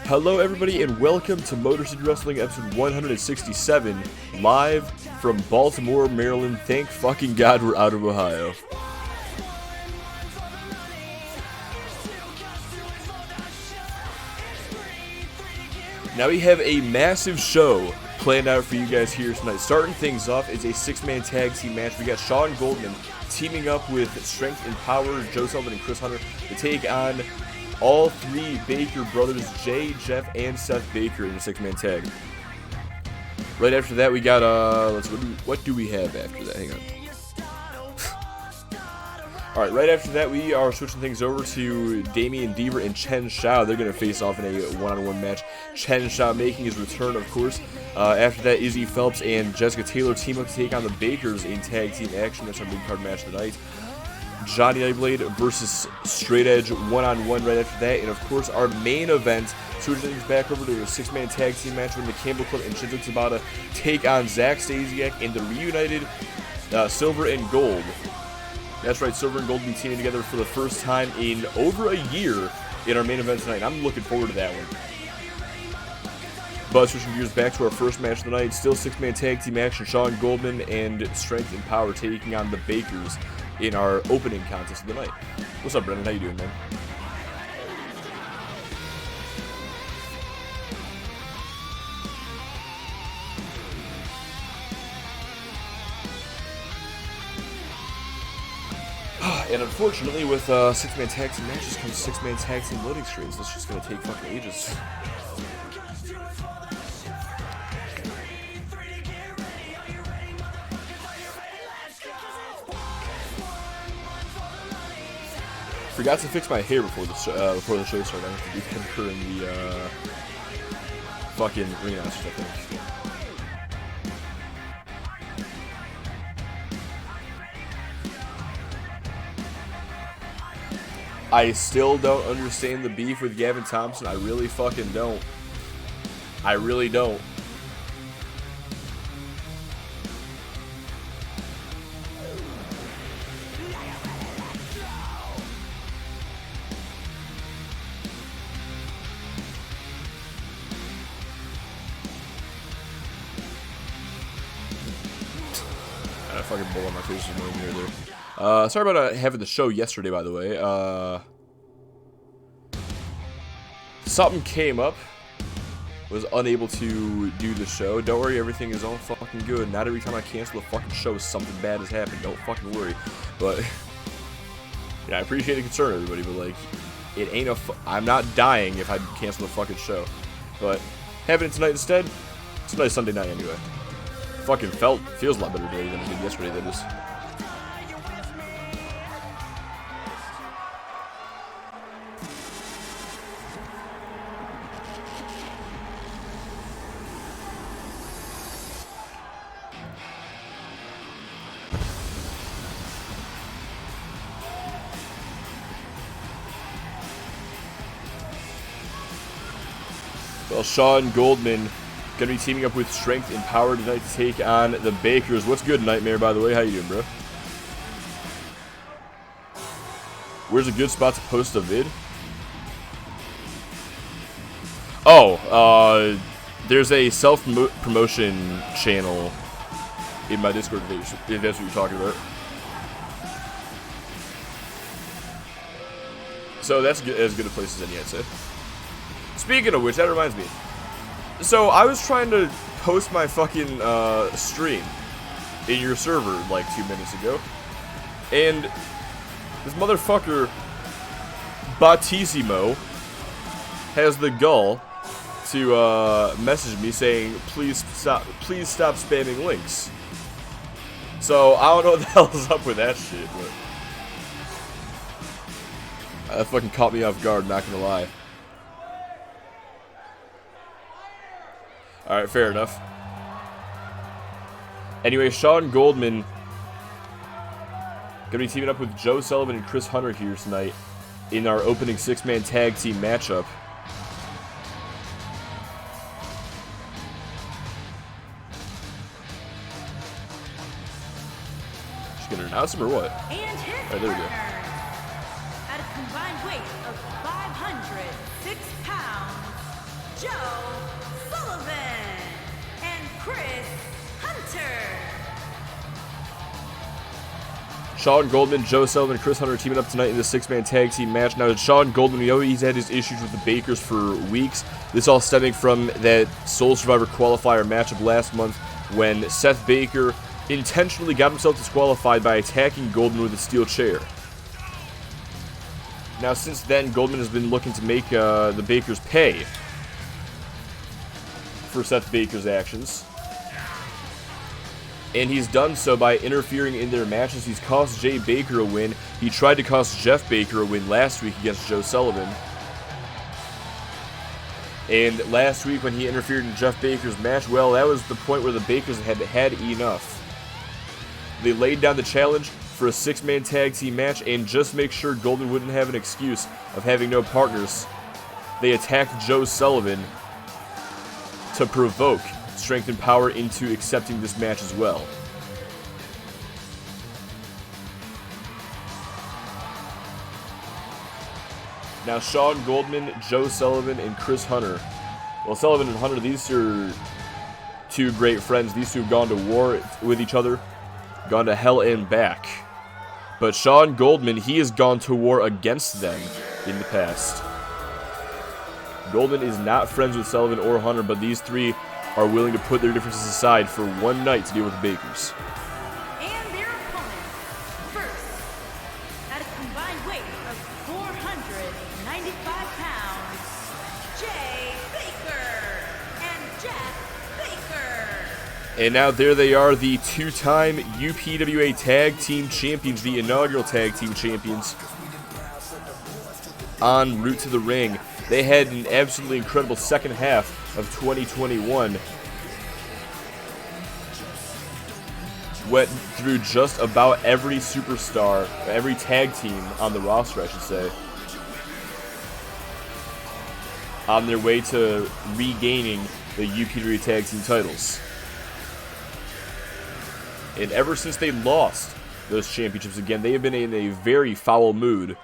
Hello everybody and welcome to Motor City Wrestling episode 167, live from Baltimore, Maryland. Thank fucking God we're out of Ohio. Now we have a massive show planned out for you guys here tonight. Starting things off is a six-man tag team match. We got Sean Goldman teaming up with Strength and Power, Joe Sullivan and Chris Hunter, to take on all three Baker brothers, Jay, Jeff, and Seth Baker in the six-man tag. Right after that, we got, what do we have after that? Hang on. Alright, right after that, we are switching things over to Damian Deaver and Chen Shao. They're going to face off in a one-on-one match. Chen Shao making his return, of course. After that, Izzy Phelps and Jessica Taylor team up to take on the Bakers in tag team action. That's our big card match tonight. Johnny Nightblade versus Straight Edge one-on-one right after that. And of course, our main event, switching things back over to a six-man tag team match when the Campbell Club and Shinzo Tabata take on Zack Stasiak and the reunited Silver and Gold. That's right, Silver and Gold will be teaming together for the first time in over a year in our main event tonight. I'm looking forward to that one. But switching gears back to our first match of the night, still six-man tag team action. Sean Goldman and Strength and Power taking on the Bakers in our opening contest of the night. What's up, Brendan? How you doing, man? And unfortunately, with six-man tag team matches comes six-man tag team loading screens. That's just gonna take fucking ages. Forgot to fix my hair before the show started. I have to do concur in the fucking ring announcers, I think. I still don't understand the beef with Gavin Thompson. I really fucking don't. I really don't. Fucking bull on my face is moving here there. Sorry about having the show yesterday, by the way. Something came up. Was unable to do the show. Don't worry, everything is all fucking good. Not every time I cancel a fucking show, something bad has happened. Don't fucking worry. But, yeah, I appreciate the concern, everybody, but, like, it ain't I'm not dying if I cancel the fucking show. But, having it tonight instead, it's a nice Sunday night anyway. Fucking feels a lot better today than it did yesterday, that is. Well, Sean Goldman gonna be teaming up with Strength and Power tonight to take on the Bakers. What's good, Nightmare, by the way? How you doing, bro? Where's a good spot to post a vid? Oh, there's a self-promotion channel in my Discord page, if that's what you're talking about. So that's as good a place as any, I'd say. Speaking of which, that reminds me. So, I was trying to post my fucking stream in your server like 2 minutes ago, and this motherfucker, Battissimo, has the gall to message me saying, please stop spamming links. So, I don't know what the hell is up with that shit, but that fucking caught me off guard, not gonna lie. Alright, fair enough. Anyway, Sean Goldman gonna be teaming up with Joe Sullivan and Chris Hunter here tonight in our opening six-man tag team matchup. Just gonna announce him or what? Alright, there we go. At a combined weight of 506 pounds, Joe Sullivan and Chris Hunter. Sean Goldman, Joe Sullivan, and Chris Hunter teaming up tonight in the six-man tag team match. Now, Sean Goldman, we know he's had his issues with the Bakers for weeks. This all stemming from that Soul Survivor qualifier matchup last month when Seth Baker intentionally got himself disqualified by attacking Goldman with a steel chair. Now, since then, Goldman has been looking to make the Bakers pay for Seth Baker's actions. And he's done so by interfering in their matches. He's cost Jay Baker a win. He tried to cost Jeff Baker a win last week against Joe Sullivan. And last week when he interfered in Jeff Baker's match, well, that was the point where the Bakers had had enough. They laid down the challenge for a six-man tag team match, and just to make sure Goldman wouldn't have an excuse of having no partners, they attacked Joe Sullivan to provoke Strength and Power into accepting this match as well. Now, Sean Goldman, Joe Sullivan, and Chris Hunter. Well, Sullivan and Hunter, these are two great friends. These two have gone to war with each other, gone to hell and back. But Sean Goldman, he has gone to war against them in the past. Goldman is not friends with Sullivan or Hunter, but these three are willing to put their differences aside for one night to deal with the Bakers. And their opponents, first, at a combined weight of 495 pounds, Jay Baker and Jeff Baker. And now there they are, the two-time UPWA Tag Team Champions, the inaugural Tag Team Champions, en route to the ring. They had an absolutely incredible second half of 2021. Went through just about every superstar, every tag team on the roster, I should say, on their way to regaining the UPWA Tag Team titles. And ever since they lost those championships again, they have been in a very foul mood.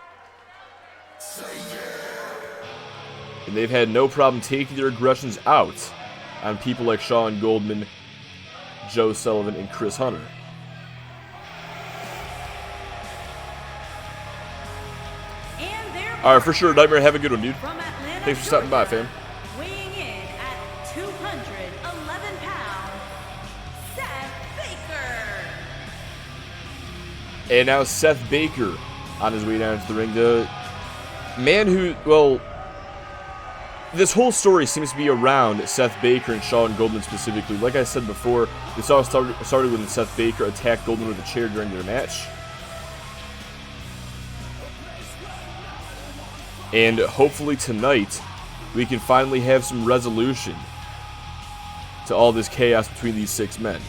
And they've had no problem taking their aggressions out on people like Sean Goldman, Joe Sullivan, and Chris Hunter. Alright, for sure, Nightmare, have a good one, dude. Thanks for stopping by, fam. Weighing in at 211 pounds, Seth Baker. And now Seth Baker on his way down to the ring. The man who, well, this whole story seems to be around Seth Baker and Sean Goldman specifically. Like I said before, this all started when Seth Baker attacked Goldman with a chair during their match. And hopefully tonight, we can finally have some resolution to all this chaos between these six men.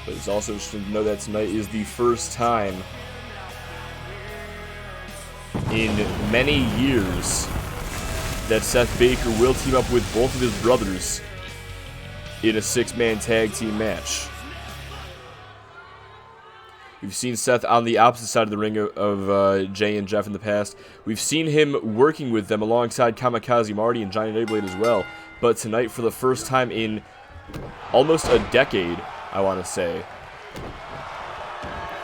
But it's also interesting to know that tonight is the first time in many years that Seth Baker will team up with both of his brothers in a six-man tag team match. We've seen Seth on the opposite side of the ring of Jay and Jeff in the past. We've seen him working with them alongside Kamikaze Marty and Johnny Nightblade as well. But tonight, for the first time in almost a decade, I want to say,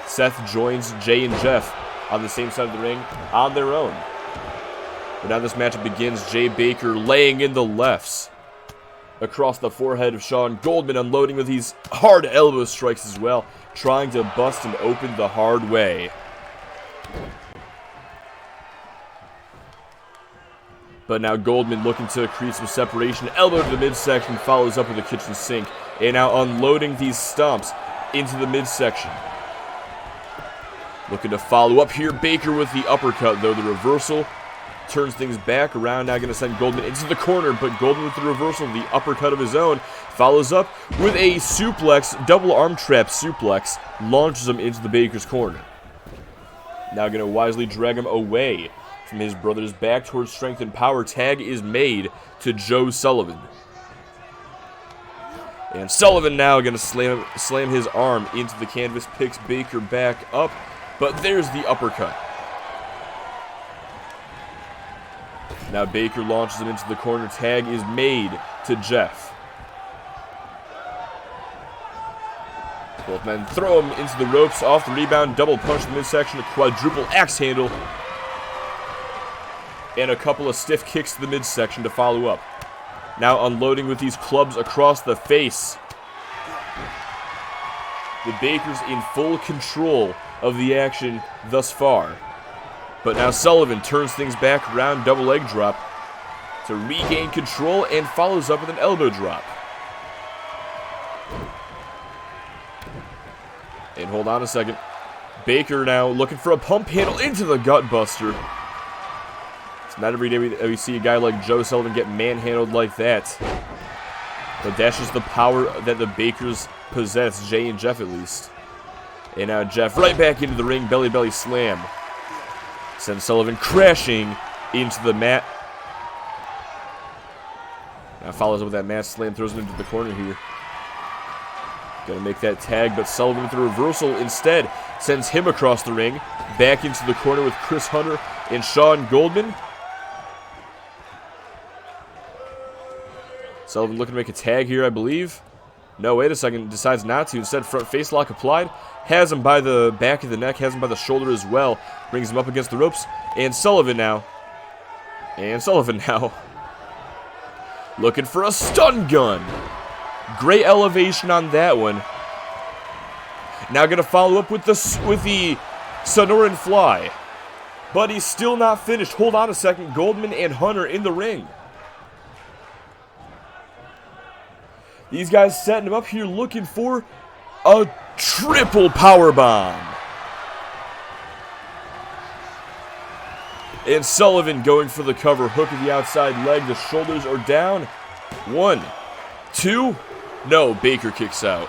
Seth joins Jay and Jeff on the same side of the ring on their own. But now this matchup begins. Jay Baker laying in the lefts across the forehead of Sean Goldman, unloading with these hard elbow strikes as well, trying to bust him open the hard way. But now Goldman looking to create some separation. Elbow to the midsection, follows up with a kitchen sink. And now unloading these stomps into the midsection. Looking to follow up here. Baker with the uppercut, though. The reversal turns things back around. Now going to send Goldman into the corner, but Goldman with the reversal, the uppercut of his own, follows up with a suplex, double arm trap suplex, launches him into the Baker's corner. Now going to wisely drag him away from his brother's back towards Strength and Power. Tag is made to Joe Sullivan. And Sullivan now going to slam his arm into the canvas, picks Baker back up, but there's the uppercut. Now Baker launches him into the corner. Tag is made to Jeff. Both men throw him into the ropes, off the rebound, double punch in the midsection, a quadruple axe handle, and a couple of stiff kicks to the midsection to follow up. Now unloading with these clubs across the face. The Bakers in full control of the action thus far. But now Sullivan turns things back around, double leg drop to regain control and follows up with an elbow drop. And hold on a second. Baker now looking for a pump handle into the gut buster. It's not every day we see a guy like Joe Sullivan get manhandled like that. But that's just the power that the Bakers possess, Jay and Jeff at least. And now Jeff right back into the ring, belly slam. Sends Sullivan crashing into the mat. Now follows up with that mat slam, throws him into the corner here. Gonna make that tag, but Sullivan with the reversal instead sends him across the ring, back into the corner with Chris Hunter and Sean Goldman. Sullivan looking to make a tag here, I believe. No, wait a second, decides not to. Instead, front face lock applied. Has him by the back of the neck, has him by the shoulder as well. Brings him up against the ropes. And Sullivan now. Looking for a stun gun. Great elevation on that one. Now going to follow up with the Sonoran Fly. But he's still not finished. Hold on a second. Goldman and Hunter in the ring. These guys setting him up here looking for a triple powerbomb. And Sullivan going for the cover. Hook of the outside leg. The shoulders are down. 1, 2. No, Baker kicks out.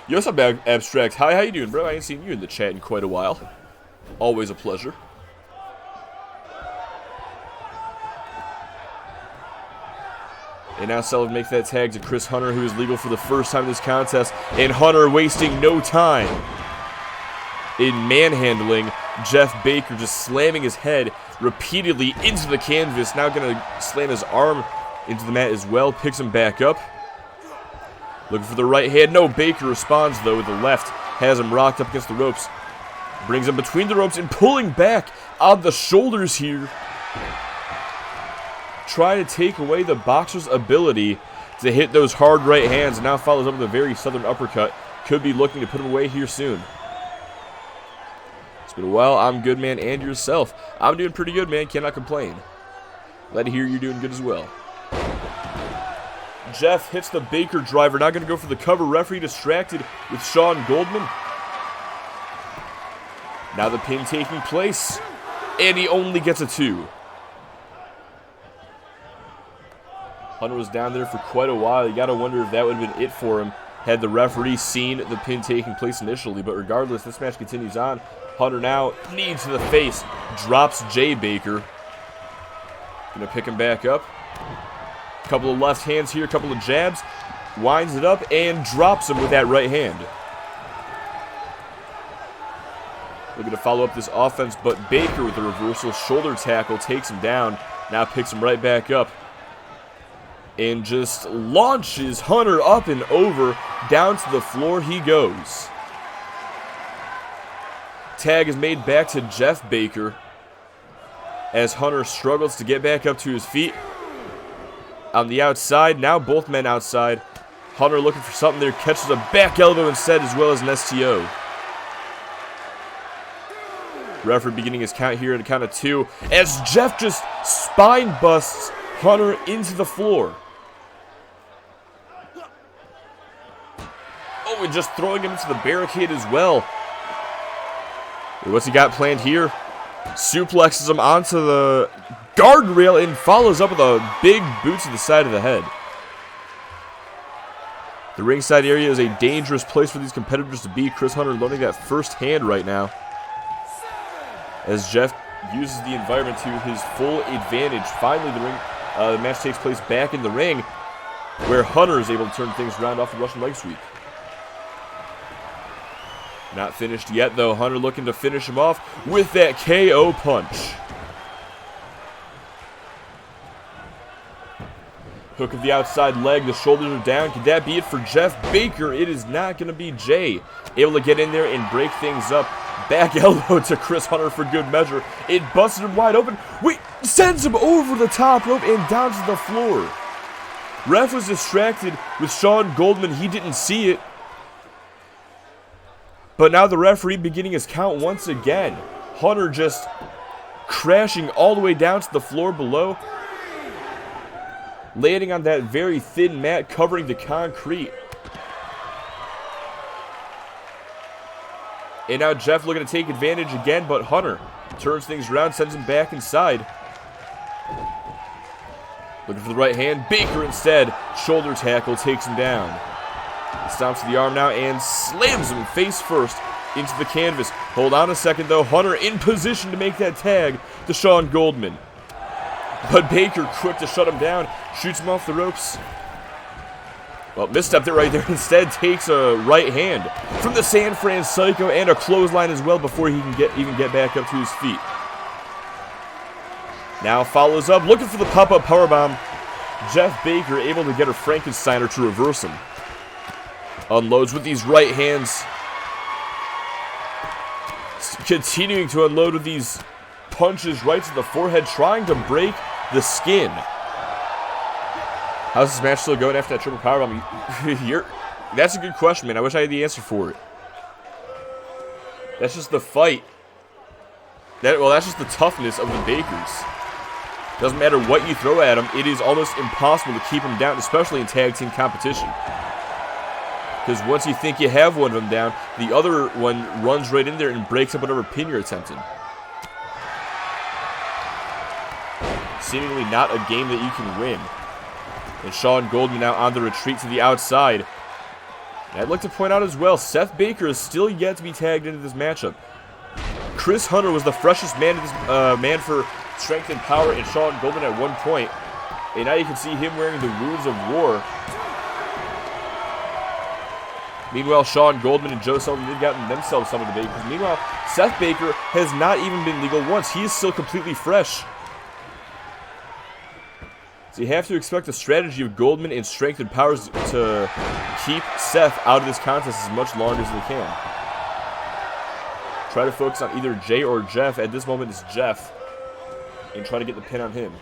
Yo, what's up, Abstract? Hi, how you doing, bro? I ain't seen you in the chat in quite a while. Always a pleasure. And now Sullivan makes that tag to Chris Hunter, who is legal for the first time in this contest. And Hunter wasting no time in manhandling Jeff Baker, just slamming his head repeatedly into the canvas. Now going to slam his arm into the mat as well. Picks him back up. Looking for the right hand. No, Baker responds, though, with the left. Has him rocked up against the ropes. Brings him between the ropes and pulling back on the shoulders here. Trying to take away the boxer's ability to hit those hard right hands. And now follows up with a very southern uppercut. Could be looking to put him away here soon. It's been a while. I'm good, man, and yourself. I'm doing pretty good, man. Cannot complain. Glad to hear you're doing good as well. Jeff hits the Baker driver. Now going to go for the cover. Referee distracted with Sean Goldman. Now the pin taking place. And he only gets a 2. Hunter was down there for quite a while. You got to wonder if that would have been it for him had the referee seen the pin taking place initially. But regardless, this match continues on. Hunter now, knee to the face, drops Jay Baker. Going to pick him back up. Couple of left hands here, couple of jabs. Winds it up and drops him with that right hand. Looking to follow up this offense, but Baker with the reversal shoulder tackle takes him down. Now picks him right back up. And just launches Hunter up and over. Down to the floor he goes. Tag is made back to Jeff Baker as Hunter struggles to get back up to his feet. On the outside, now both men outside. Hunter looking for something there, catches a back elbow instead as well as an STO. Referee beginning his count here at a count of 2 as Jeff just spine busts Hunter into the floor. Oh, and just throwing him into the barricade as well. What's he got planned here? Suplexes him onto the guardrail and follows up with a big boot to the side of the head. The ringside area is a dangerous place for these competitors to be. Chris Hunter learning that firsthand right now, as Jeff uses the environment to his full advantage. Finally, the match takes place back in the ring. where Hunter is able to turn things around off the Russian leg sweep. Not finished yet, though. Hunter looking to finish him off with that KO punch. Hook of the outside leg, the shoulders are down. Could that be it for Jeff Baker? It is not going to be. Jay able to get in there and break things up. Back elbow to Chris Hunter for good measure. It busted him wide open. Wait, sends him over the top rope and down to the floor. Ref was distracted with Sean Goldman. He didn't see it. But now the referee beginning his count once again. Hunter just crashing all the way down to the floor below. Landing on that very thin mat covering the concrete. And now Jeff looking to take advantage again, but Hunter turns things around, sends him back inside. Looking for the right hand. Baker instead. Shoulder tackle takes him down. Stomps to the arm now and slams him face first into the canvas. Hold on a second though. Hunter in position to make that tag to Sean Goldman. But Baker quick to shut him down. Shoots him off the ropes. Well, misstepped it right there. Instead takes a right hand from the San Fran Psycho and a clothesline as well before he can even get back up to his feet. Now follows up, looking for the pop-up powerbomb. Jeff Baker able to get a Frankensteiner to reverse him. Unloads with these right hands. Continuing to unload with these punches right to the forehead, trying to break the skin. How's this match still going after that triple powerbomb? That's a good question, man. I wish I had the answer for it. That's just the fight. That's just the toughness of the Bakers. Doesn't matter what you throw at them, it is almost impossible to keep them down, especially in tag team competition. Because once you think you have one of them down, the other one runs right in there and breaks up whatever pin you're attempting. Seemingly not a game that you can win. And Sean Goldman now on the retreat to the outside. And I'd like to point out as well, Seth Baker is still yet to be tagged into this matchup. Chris Hunter was the freshest man for strength and power in Sean Goldman at one point. And now you can see him wearing the Wounds of War. Meanwhile, Sean Goldman and Joe Sullivan have gotten themselves some of the Bakers. Meanwhile, Seth Baker has not even been legal once. He is still completely fresh. So you have to expect the strategy of Goldman and Strength and Powers to keep Seth out of this contest as much longer as they can. Try to focus on either Jay or Jeff. At this moment, it's Jeff. And try to get the pin on him.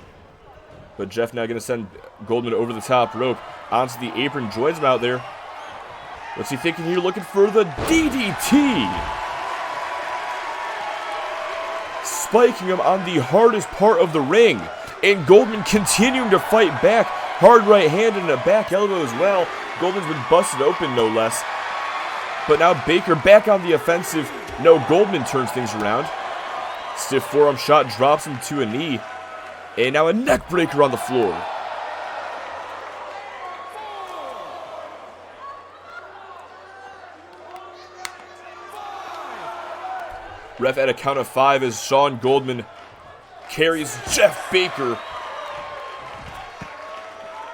But Jeff now going to send Goldman over the top rope. Onto the apron. Joins him out there. What's he thinking here? Looking for the DDT. Spiking him on the hardest part of the ring. And Goldman continuing to fight back. Hard right hand and a back elbow as well. Goldman's been busted open, no less. But now Baker back on the offensive. No, Goldman turns things around. Stiff forearm shot drops him to a knee. And now a neck breaker on the floor. Ref at a count of 5 as Sean Goldman carries Jeff Baker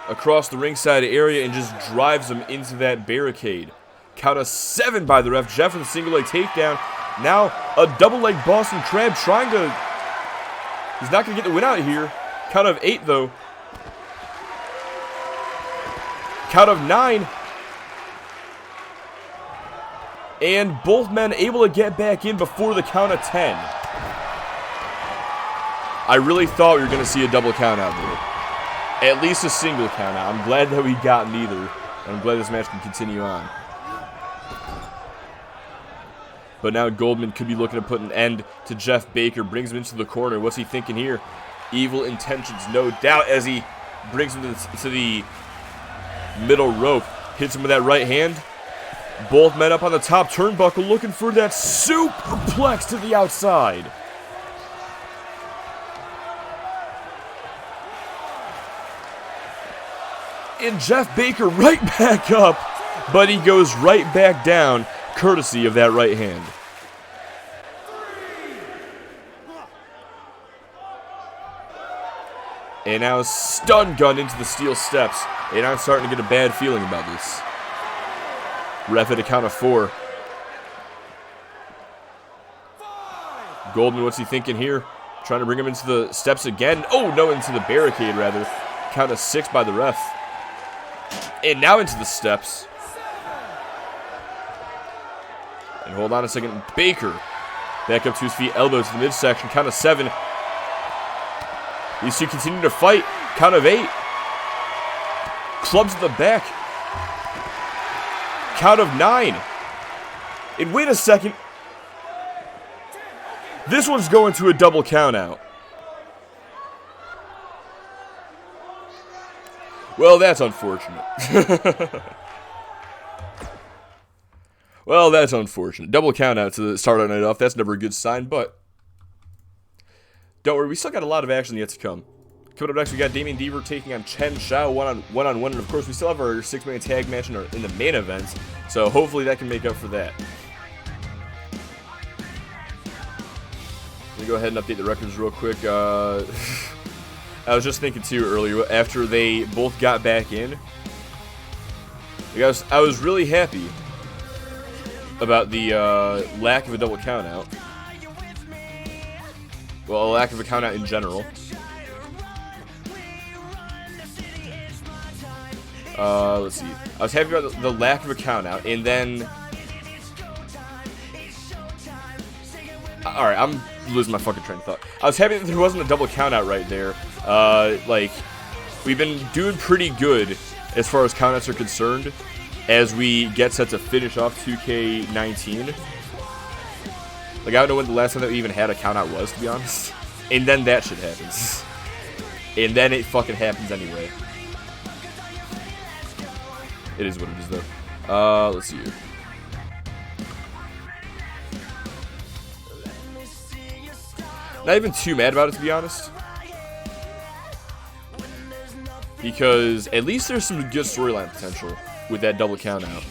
across the ringside area and just drives him into that barricade. Count of 7 by the ref. Jeff with a single leg takedown. Now a double leg Boston Crab trying to... He's not going to get the win out here. Count of 8 though. Count of 9. And both men able to get back in before the count of 10. I really thought we were going to see a double count out there. At least a single count out. I'm glad that we got neither. And I'm glad this match can continue on. But now Goldman could be looking to put an end to Jeff Baker. Brings him into the corner. What's he thinking here? Evil intentions, no doubt, as he brings him to the middle rope. Hits him with that right hand. Both men up on the top turnbuckle looking for that superplex to the outside. And Jeff Baker right back up, but he goes right back down, courtesy of that right hand. And now stun gun into the steel steps. And I'm starting to get a bad feeling about this. Ref at a count of 4. Goldman, what's he thinking here? Trying to bring him into the steps again. Oh, no, into the barricade, rather. Count of 6 by the ref. And now into the steps. And hold on a second. Baker. Back up to his feet. Elbow to the midsection. Count of 7. These two continue to fight. Count of 8. Clubs to the back. Count of 9. And wait a second. This one's going to a double count out. Well, that's unfortunate. Well, that's unfortunate. Double count out to start our night off. That's never a good sign, but don't worry, we still got a lot of action yet to come. Coming up next, we got Damien Deaver taking on Chen Shao one-on-one, and of course, we still have our 6-man tag match in the main event, so hopefully that can make up for that. Let me go ahead and update the records real quick. I was just thinking too earlier, after they both got back in, I was really happy about the lack of a double count out. Well, a lack of a count out in general. Let's see. I was happy about the lack of a count out, and then alright, I'm losing my fucking train of thought. I was happy that there wasn't a double count out right there. Like, we've been doing pretty good as far as countouts are concerned as we get set to finish off 2K19. Like, I don't know when the last time that we even had a count out was, to be honest. And then that shit happens. And then it fucking happens anyway. It is what it is, though. Let's see here. Not even too mad about it, to be honest. Because at least there's some good storyline potential with that double count out.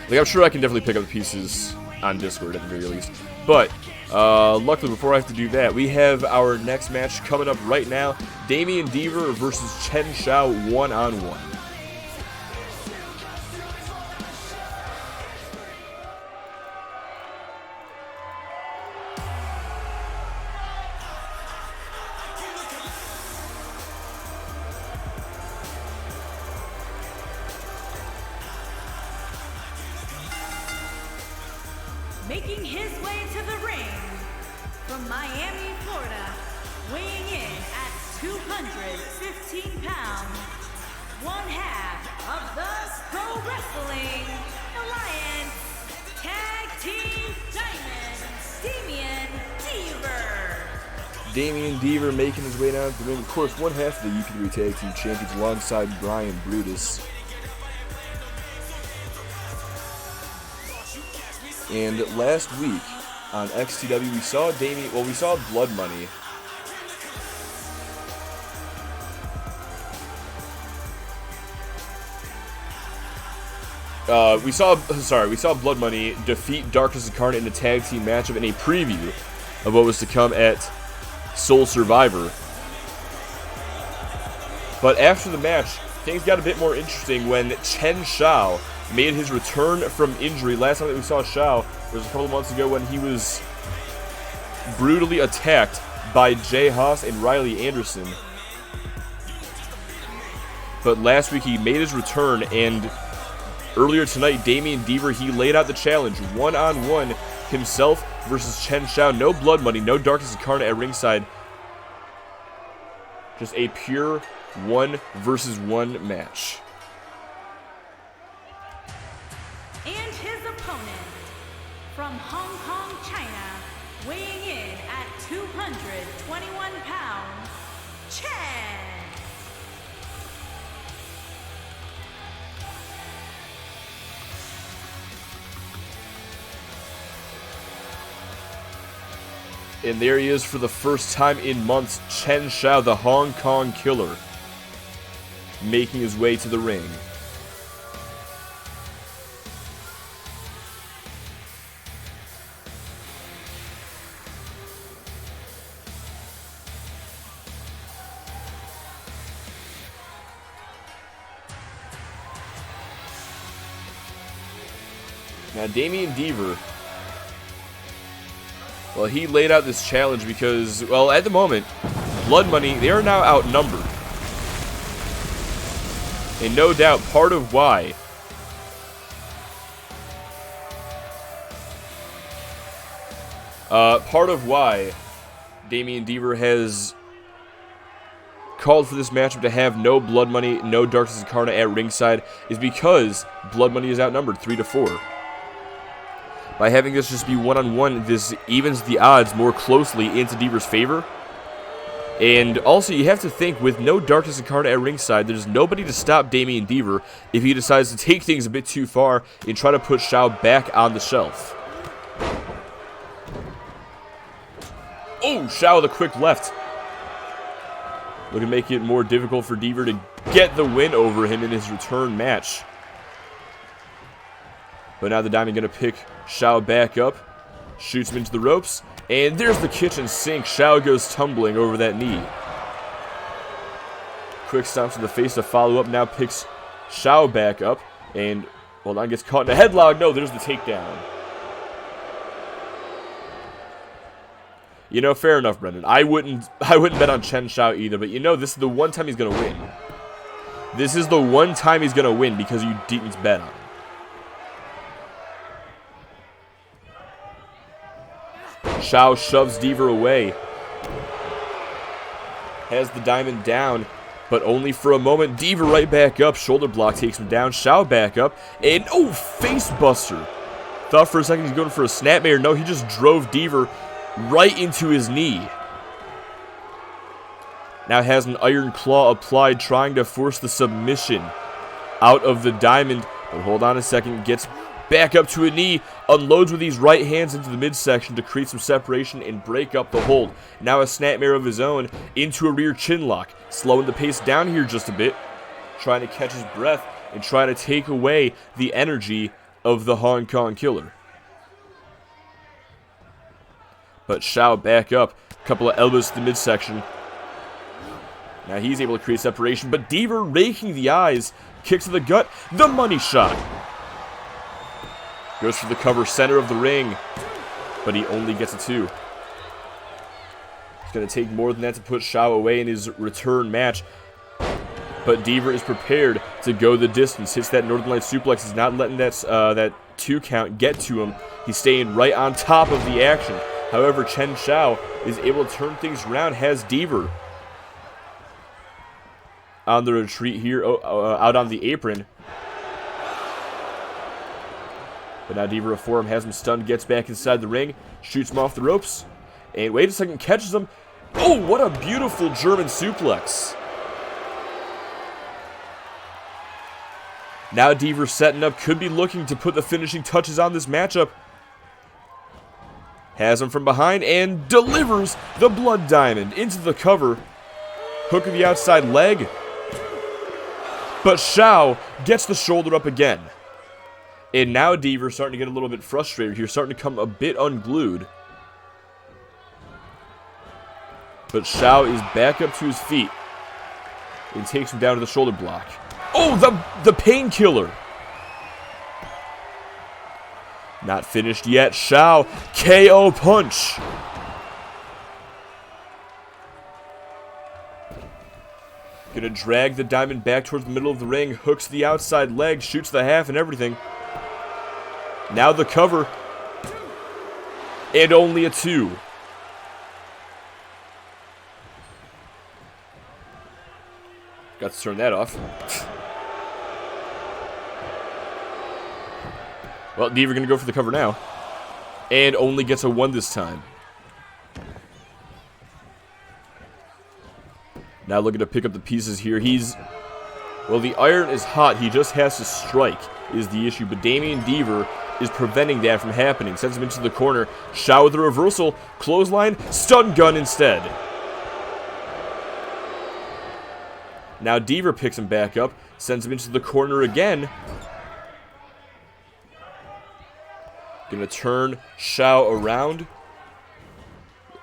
Like, I'm sure I can definitely pick up the pieces on Discord at the very least. But, luckily, before I have to do that, we have our next match coming up right now. Damien Deaver versus Chen Shao one-on-one. Making his way to the ring from Miami, Florida, weighing in at 215 pounds, one half of the Pro Wrestling Alliance Tag Team Diamonds, Damien Deaver. Damien Deaver making his way down to the ring. Of course, one half of the UP3 Tag Team Champions alongside Brian Brutus. And last week on XTW, we saw we saw Blood Money. We saw Blood Money defeat Darkness Incarnate in a tag team matchup in a preview of what was to come at Soul Survivor. But after the match, things got a bit more interesting when Chen Shao made his return from injury. Last time that we saw Shao was a couple of months ago when he was brutally attacked by Jay Haas and Riley Anderson. But last week he made his return, and earlier tonight, Damien Deaver, he laid out the challenge, one-on-one himself versus Chen Shao. No Blood Money, no Darkness Incarnate at ringside. Just a pure 1-versus-1 match. And his opponent from Hong Kong, China, weighing in at 221 pounds, Chen. And there he is for the first time in months, Chen Shao, the Hong Kong Killer, making his way to the ring. Now, Damian Deaver, well, he laid out this challenge because, well, at the moment, Blood Money, they are now outnumbered. And no doubt, part of why Damian Deaver has called for this matchup to have no Blood Money, no Darkness Incarnate at ringside is because Blood Money is outnumbered 3-4. By having this just be one-on-one, this evens the odds more closely into Deaver's favor. And also, you have to think, with no Darkness Incarnate at ringside, there's nobody to stop Damian Deaver if he decides to take things a bit too far and try to put Shao back on the shelf. Oh, Shao with a quick left. Looking to make it more difficult for Deaver to get the win over him in his return match. But now the Diamond going to pick Shao back up. Shoots him into the ropes. And there's the kitchen sink. Shao goes tumbling over that knee. Quick stomp to the face to follow up. Now picks Shao back up. And, hold on, gets caught in a headlock. No, there's the takedown. You know, fair enough, Brendan. I wouldn't bet on Chen Shao either, but you know, this is the one time he's going to win. This is the one time he's going to win because you didn't bet on him. Shao shoves Deaver away. Has the Diamond down, but only for a moment. Deaver right back up. Shoulder block takes him down. Shao back up. And, oh, face buster. Thought for a second he's going for a snapmare. No, he just drove Deaver right into his knee. Now has an iron claw applied, trying to force the submission out of the Diamond. But hold on a second, gets back up to a knee, unloads with these right hands into the midsection to create some separation and break up the hold. Now a snapmare of his own into a rear chin lock, slowing the pace down here just a bit, trying to catch his breath and trying to take away the energy of the Hong Kong Killer. But Shao back up. A couple of elbows to the midsection. Now he's able to create separation. But Deaver raking the eyes. Kick to the gut. The money shot. Goes for the cover center of the ring. But he only gets a 2. It's going to take more than that to put Shao away in his return match. But Deaver is prepared to go the distance. Hits that Northern Light suplex. He's not letting that 2 count get to him. He's staying right on top of the action. However, Chen Shao is able to turn things around, has Deaver on the retreat here, out on the apron. But now Deaver before him has him stunned, gets back inside the ring, shoots him off the ropes, and wait a second, catches him. Oh, what a beautiful German suplex. Now Deaver setting up, could be looking to put the finishing touches on this matchup. Has him from behind and delivers the Blood Diamond into the cover. Hook of the outside leg. But Shao gets the shoulder up again. And now Deaver's starting to get a little bit frustrated here, starting to come a bit unglued. But Shao is back up to his feet and takes him down to the shoulder block. Oh, the painkiller. Not finished yet. Shao, KO punch. Gonna drag the Diamond back towards the middle of the ring. Hooks the outside leg, shoots the half and everything. Now the cover. And only a 2. Got to turn that off. Well, Deaver going to go for the cover now. And only gets a 1 this time. Now looking to pick up the pieces here. Well, the iron is hot. He just has to strike is the issue. But Damian Deaver is preventing that from happening. Sends him into the corner. Shao with the reversal. Clothesline. Stun gun instead. Now Deaver picks him back up. Sends him into the corner again. Gonna turn Shao around.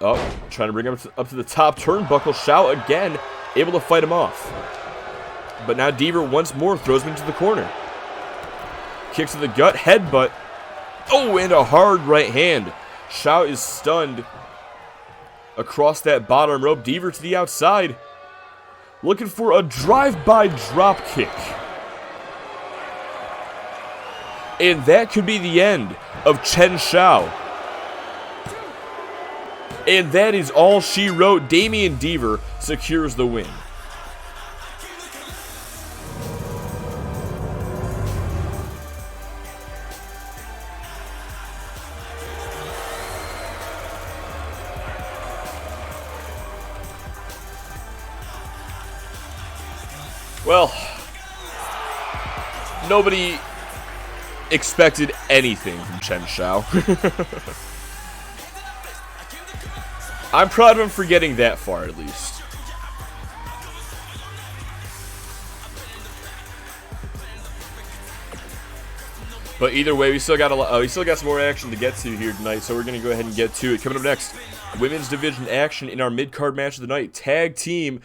Oh, trying to bring him up to the top turnbuckle. Shao again, able to fight him off. But now Deaver once more throws him into the corner. Kicks to the gut, headbutt. Oh, and a hard right hand. Shao is stunned across that bottom rope. Deaver to the outside. Looking for a drive-by drop kick. And that could be the end of Chen Shao. And that is all she wrote. Damian Deaver secures the win. Well, nobody expected anything from Chen Shao. I'm proud of him for getting that far, at least. But either way, we still got some more action to get to here tonight, so we're gonna go ahead and get to it. Coming up next, women's division action in our mid-card match of the night. Tag team,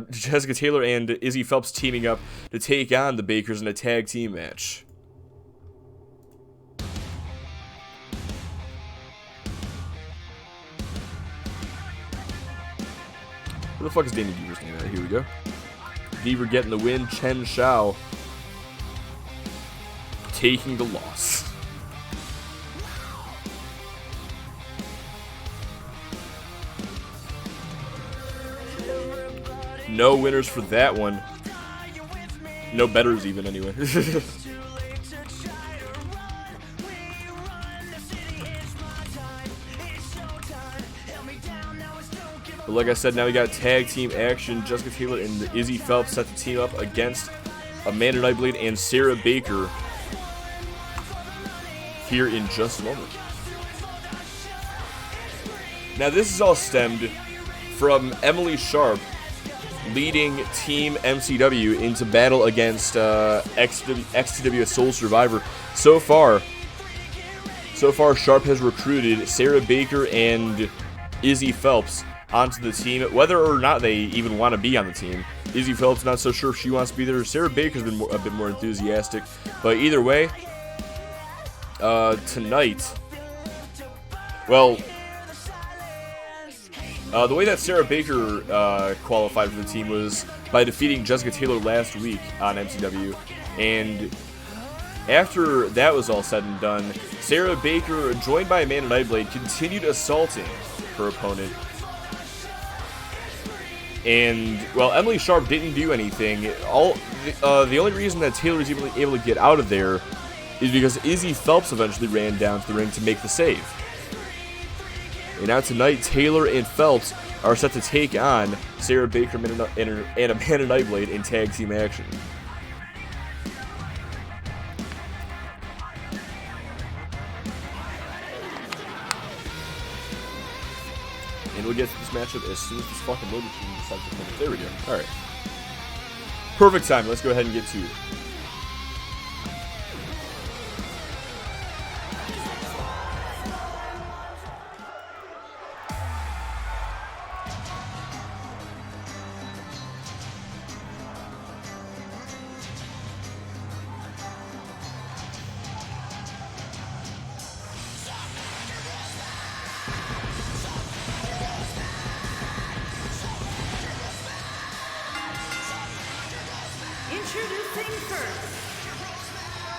Jessica Taylor and Izzy Phelps teaming up to take on the Bakers in a tag team match. Where the fuck is Damian Deaver's name at? Here we go. Deaver getting the win. Chen Shao taking the loss. No winners for that one. No betters even, anyway. But like I said, now we got tag team action. Jessica Taylor and Izzy Phelps set the team up against Amanda Nightblade and Sarah Baker here in just a moment. Now this is all stemmed from Emily Sharp leading Team MCW into battle against XTW Soul Survivor. So far, Sharp has recruited Sarah Baker and Izzy Phelps onto the team, whether or not they even want to be on the team. Izzy Phelps not so sure if she wants to be there. Sarah Baker's been a bit more enthusiastic, but either way, tonight, well, the way that Sarah Baker qualified for the team was by defeating Jessica Taylor last week on MCW, and after that was all said and done, Sarah Baker, joined by Amanda Nightblade, continued assaulting her opponent. And, well, Emily Sharp didn't do anything. The only reason that Taylor was even able to get out of there is because Izzy Phelps eventually ran down to the ring to make the save. And now tonight, Taylor and Phelps are set to take on Sarah Baker and Amanda Nightblade in tag team action. And we'll get to this matchup as soon as this fucking loading screen decides to finish. There we go. Alright. Perfect time. Let's go ahead and get to it. Introducing first,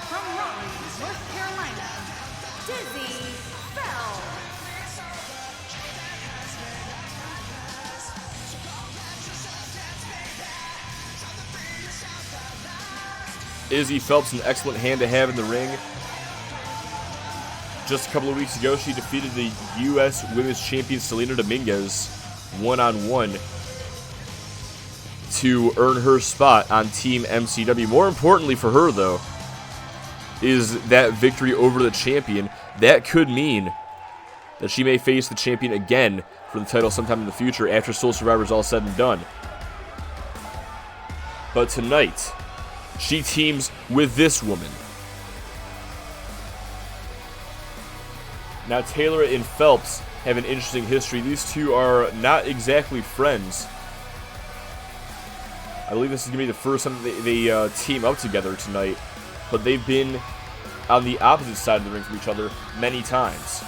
from Raleigh, North Carolina, Izzy Phelps. Izzy Phelps, an excellent hand to have in the ring. Just a couple of weeks ago, she defeated the U.S. Women's Champion Selena Dominguez one-on-one to earn her spot on Team MCW. More importantly for her, though, is that victory over the champion. That could mean that she may face the champion again for the title sometime in the future after Soul Survivor is all said and done. But tonight, she teams with this woman. Now, Taylor and Phelps have an interesting history. These two are not exactly friends. I believe this is going to be the first time they team up together tonight. But they've been on the opposite side of the ring from each other many times.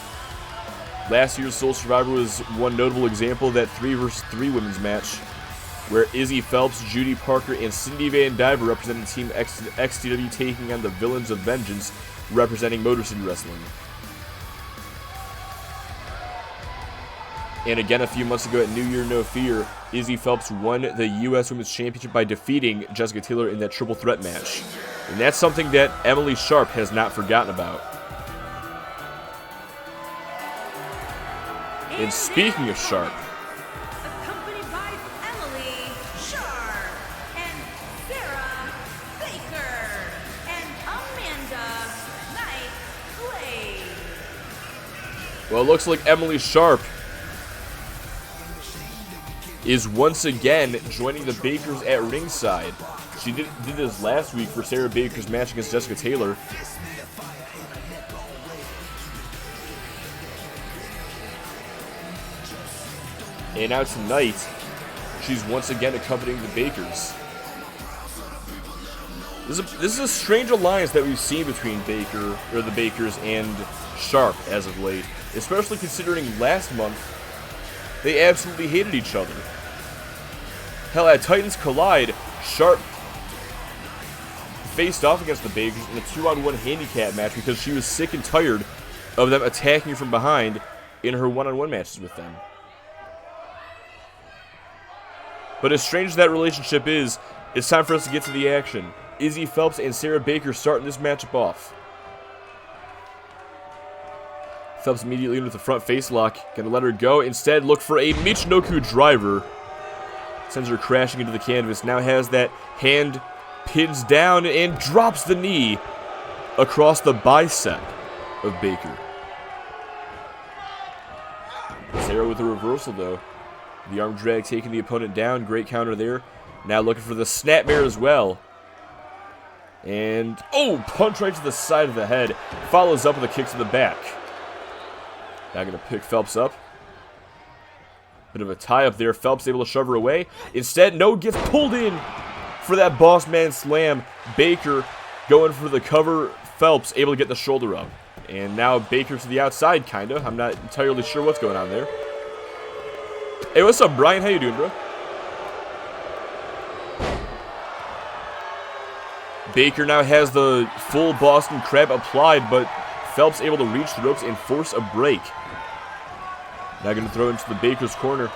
Last year's Sole Survivor was one notable example of that 3 vs 3 women's match, where Izzy Phelps, Judy Parker, and Cindy Van Diver represented Team XTW, taking on the Villains of Vengeance representing Motor City Wrestling. And again, a few months ago at New Year No Fear, Izzy Phelps won the U.S. Women's Championship by defeating Jessica Taylor in that triple threat match. And that's something that Emily Sharp has not forgotten about. And speaking of Sharp, accompanied by Emily Sharp and Sarah Baker and Amanda Nightblade. well, it looks like Emily Sharp is once again joining the Bakers at ringside. She did this last week for Sarah Baker's match against Jessica Taylor. And now tonight, she's once again accompanying the Bakers. This is a strange alliance that we've seen between the Bakers and Sharp as of late, especially considering last month they absolutely hated each other. Hell, at Titans Collide, Sharp faced off against the Bakers in a 2-on-1 handicap match because she was sick and tired of them attacking from behind in her 1-on-1 matches with them. But as strange as that relationship is, it's time for us to get to the action. Izzy Phelps and Sarah Baker starting this matchup off. Phelps immediately into the front face lock. Gonna let her go. Instead, look for a Michinoku driver. Sends her crashing into the canvas. Now has that hand pins down and drops the knee across the bicep of Baker. Sarah with a reversal though. The arm drag taking the opponent down. Great counter there. Now looking for the snapmare as well. And, oh, punch right to the side of the head. Follows up with a kick to the back. Now going to pick Phelps up. Bit of a tie-up there. Phelps able to shove her away. Instead, no, gets pulled in for that boss man slam. Baker going for the cover. Phelps able to get the shoulder up. And now Baker to the outside, kind of. I'm not entirely sure what's going on there. Hey, what's up, Brian? How you doing, bro? Baker now has the full Boston Crab applied, but Phelps able to reach the ropes and force a break. Now going to throw into the Baker's corner.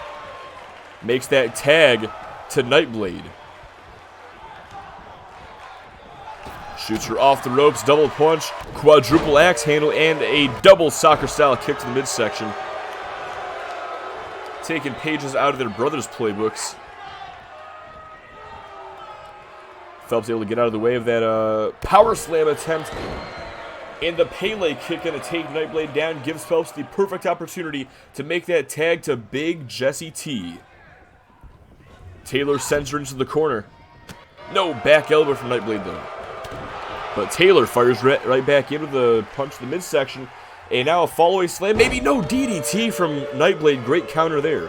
Makes that tag to Nightblade. Shoots her off the ropes, double punch, quadruple axe handle, and a double soccer-style kick to the midsection. Taking pages out of their brothers' playbooks. Phelps able to get out of the way of that power slam attempt. And the Pele kick going to take Nightblade down. Gives Phelps the perfect opportunity to make that tag to Big Jessie T. Taylor sends her into the corner. No back elbow from Nightblade though. But Taylor fires right back into the punch to the midsection. And now a follow-away slam. Maybe no DDT from Nightblade. Great counter there.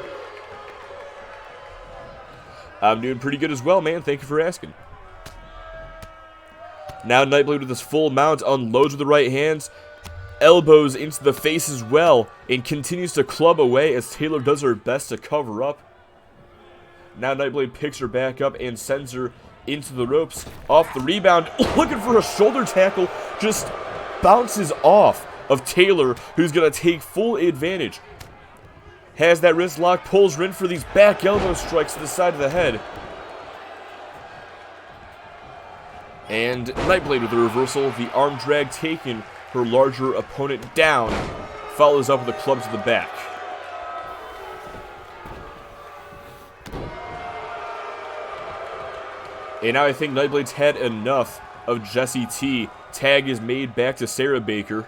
I'm doing pretty good as well, man. Thank you for asking. Now Nightblade with his full mount unloads with the right hands. Elbows into the face as well. And continues to club away as Taylor does her best to cover up. Now Nightblade picks her back up and sends her into the ropes. Off the rebound. Looking for a shoulder tackle. Just bounces off of Taylor, who's going to take full advantage. Has that wrist lock. Pulls her in for these back elbow strikes to the side of the head. And Nightblade with the reversal. The arm drag taking her larger opponent down. Follows up with a club to the back. And now I think Nightblade's had enough of Jessie T. Tag is made back to Sarah Baker.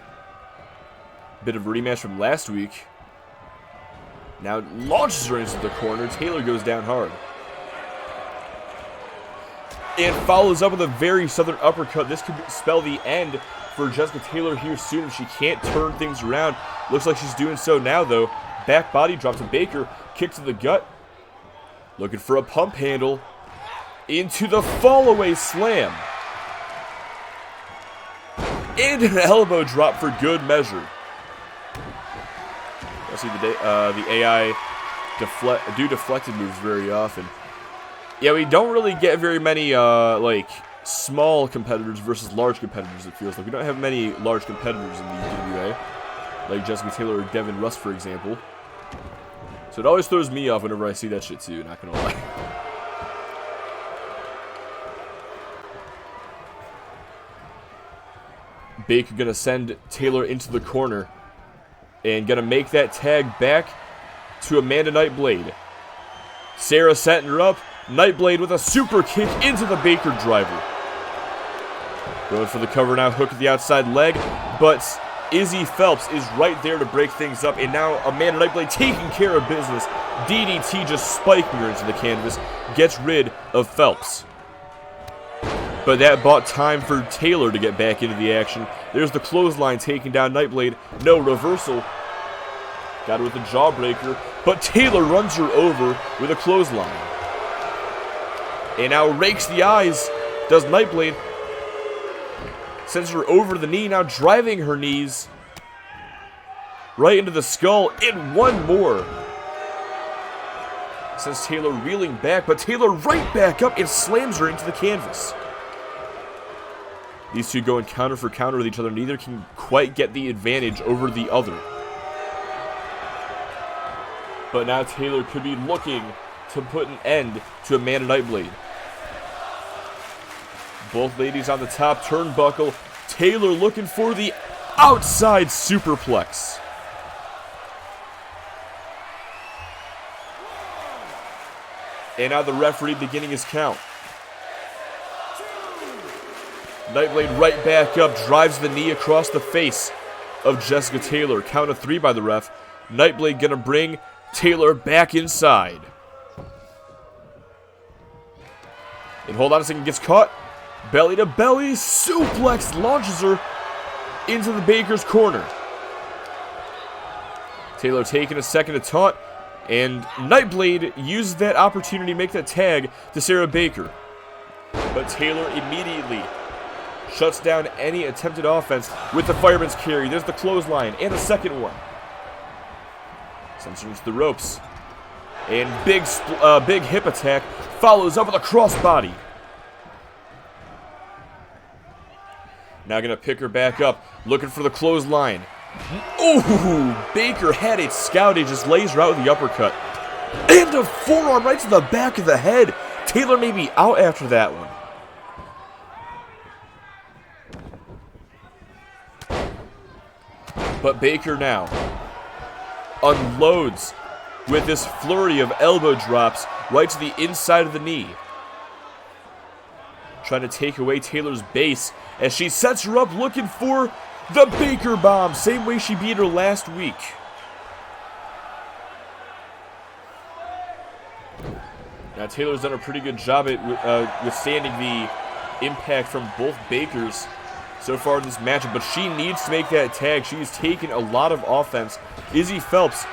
Bit of a rematch from last week. Now launches her into the corner. Taylor goes down hard. And follows up with a very southern uppercut. This could spell the end for Jessica Taylor here soon if she can't turn things around. Looks like she's doing so now, though. Back body drop to Baker. Kick to the gut. Looking for a pump handle. Into the fall-away slam. and an elbow drop for good measure. I see the AI do deflected moves very often. Yeah, we don't really get very many like small competitors versus large competitors. It feels like we don't have many large competitors in the DWA, like Jessica Taylor or Devin Rust, for example. So it always throws me off whenever I see that shit too. Not gonna lie. Baker gonna send Taylor into the corner and gonna make that tag back to Amanda Nightblade. Sarah setting her up. Nightblade with a super kick into the Baker driver. Going for the cover now, hook at the outside leg, but Izzy Phelps is right there to break things up, and now Amanda Nightblade taking care of business. DDT just spiking her into the canvas, gets rid of Phelps. But that bought time for Taylor to get back into the action. There's the clothesline taking down Nightblade. No reversal. Got her with a jawbreaker, but Taylor runs her over with a clothesline. And now rakes the eyes, does Nightblade. Sends her over the knee, now driving her knees right into the skull, and one more. Sends Taylor reeling back, but Taylor right back up and slams her into the canvas. These two going counter for counter with each other. Neither can quite get the advantage over the other. But now Taylor could be looking to put an end to Amanda Nightblade. Both ladies on the top turnbuckle. Taylor looking for the outside superplex. And now the referee beginning his count. Nightblade right back up, drives the knee across the face of Jessica Taylor. Count of 3 by the ref. Nightblade gonna bring Taylor back inside. And hold on a second, gets caught. Belly to belly, suplex launches her into the Baker's corner. Taylor taking a second to taunt, and Nightblade uses that opportunity to make that tag to Sarah Baker. But Taylor immediately shuts down any attempted offense with the fireman's carry. There's the clothesline and a second one. Sends her into the ropes. And big hip attack follows up with a crossbody. Now gonna pick her back up, looking for the clothesline. Ooh, Baker had it scouted, just lays her out with the uppercut. And a forearm right to the back of the head. Taylor may be out after that one. But Baker now unloads with this flurry of elbow drops right to the inside of the knee. Trying to take away Taylor's base as she sets her up looking for the Baker Bomb. Same way she beat her last week. Now Taylor's done a pretty good job at withstanding the impact from both Bakers so far in this matchup, but she needs to make that tag. She's taken a lot of offense. Izzy Phelps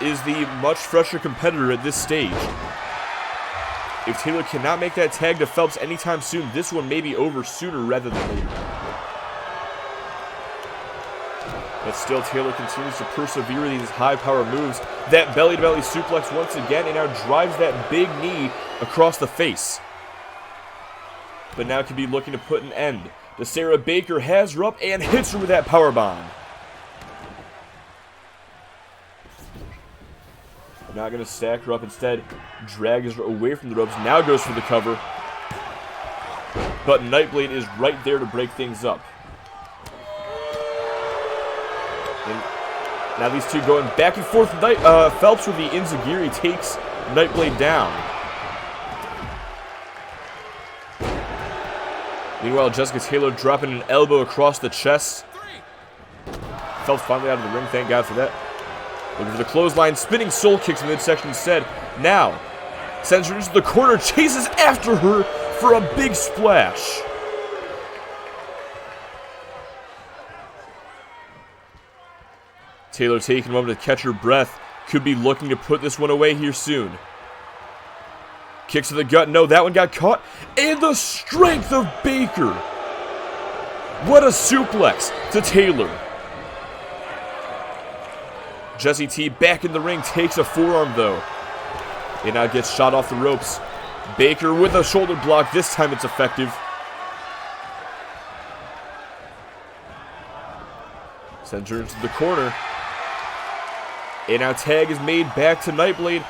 is the much fresher competitor at this stage. If Taylor cannot make that tag to Phelps anytime soon, this one may be over sooner rather than later. But still, Taylor continues to persevere with these high-power moves. That belly-to-belly suplex once again, and now drives that big knee across the face. But now could be looking to put an end to Sarah Baker. Has her up and hits her with that powerbomb. Not going to stack her up. Instead, drags her away from the ropes. Now goes for the cover. But Nightblade is right there to break things up. And now these two going back and forth. Phelps with the Enziguri takes Nightblade down. Meanwhile, Jessica Taylor dropping an elbow across the chest. Phelps finally out of the ring. Thank God for that. Looking for the clothesline, spinning soul kicks in the midsection instead. Now, sends her into the corner, chases after her for a big splash. Taylor taking a moment to catch her breath. Could be looking to put this one away here soon. Kicks to the gut. No, that one got caught. And the strength of Baker. What a suplex to Taylor. Jessie T back in the ring, takes a forearm though. And now gets shot off the ropes. Baker with a shoulder block, this time it's effective. Sends her into the corner. And now tag is made back to Nightblade.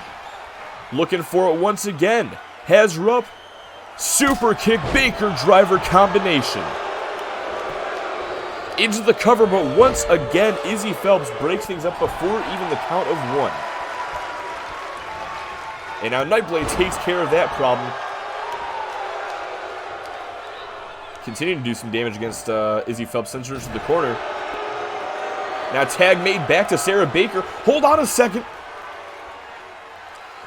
Looking for it once again. Has her up. Super kick, Baker driver combination. Into the cover, but once again, Izzy Phelps breaks things up before even the count of one. And now Nightblade takes care of that problem. Continuing to do some damage against Izzy Phelps, sends her to the corner. Now tag made back to Sarah Baker. Hold on a second.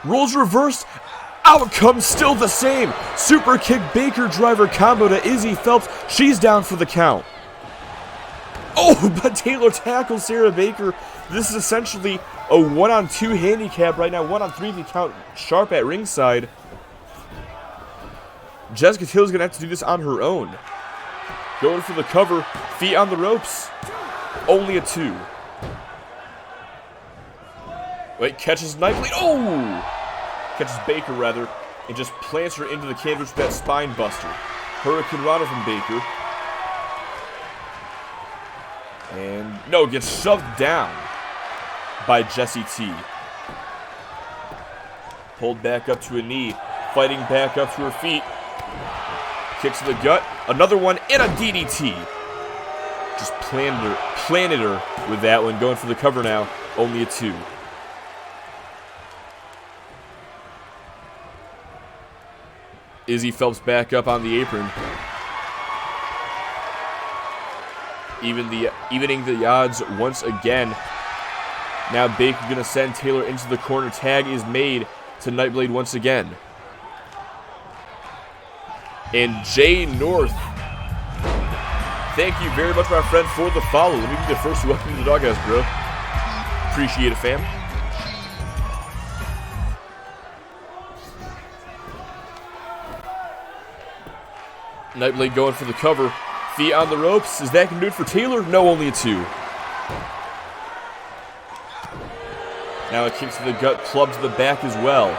Roles reversed. Outcome still the same. Super kick, Baker driver combo to Izzy Phelps. She's down for the count. Oh, but Taylor tackles Sarah Baker. This is essentially a 1-on-2 handicap right now. 1-on-3 if you count Sharp at ringside. Jessica Taylor's going to have to do this on her own. Going for the cover. Feet on the ropes. Only a 2. Wait, catches Nightblade. Oh! Catches Baker, rather. And just plants her into the canvas with that spine buster. Hurricane Rana from Baker. And no, gets shoved down by Jessie T. Pulled back up to a knee. Fighting back up to her feet. Kicks to the gut. Another one and a DDT. Just planted her with that one. Going for the cover now. Only a 2. Izzy Phelps back up on the apron. Evening the odds once again. Now Baker gonna send Taylor into the corner. Tag is made to Nightblade once again. And Jay North. Thank you very much, my friend, for the follow. Let me be the first to welcome to the Doghouse, bro. Appreciate it, fam. Nightblade going for the cover. Feet on the ropes. Is that going to do it for Taylor? No, only a 2. Now a kick to the gut, club to the back as well.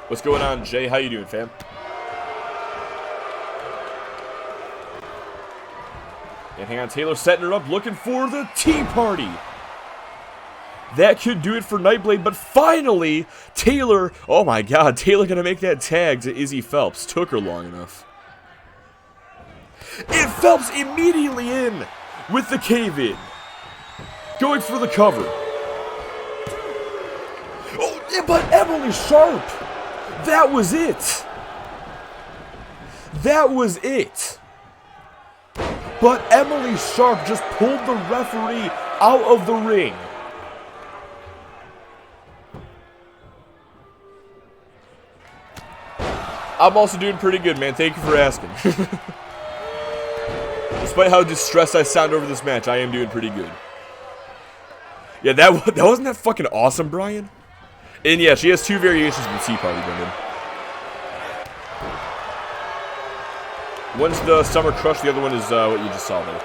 What's going on, Jay? How you doing, fam? And hang on, Taylor setting her up, looking for the Tea Party. That could do it for Nightblade, but finally, Taylor, oh my god, Taylor gonna make that tag to Izzy Phelps. Took her long enough. And Phelps immediately in with the cave-in. Going for the cover. Oh, yeah, but Emily Sharp, that was it. That was it. But Emily Sharp just pulled the referee out of the ring. I'm also doing pretty good, man. Thank you for asking. Despite how distressed I sound over this match, I am doing pretty good. Yeah, that wasn't that fucking awesome, Brian? And yeah, she has 2 variations of the Tea Party, Brendan. One's the Summer Crush, the other one is what you just saw there.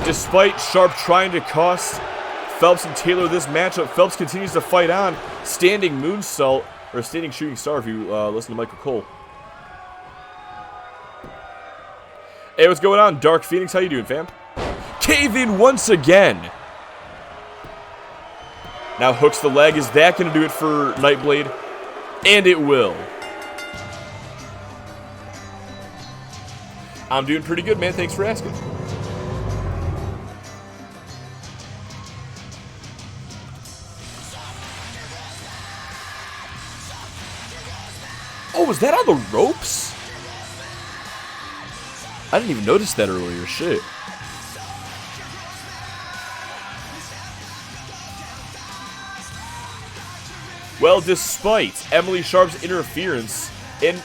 Despite Sharp trying to cost Phelps and Taylor this matchup, Phelps continues to fight on. Standing moonsault, or standing shooting star if you listen to Michael Cole. Hey, what's going on, Dark Phoenix? How you doing, fam? Cave in once again. Now hooks the leg. Is that going to do it for Nightblade? And it will. I'm doing pretty good, man. Thanks for asking. Oh, was that on the ropes? I didn't even notice that earlier. Shit. Well, despite Emily Sharp's interference, and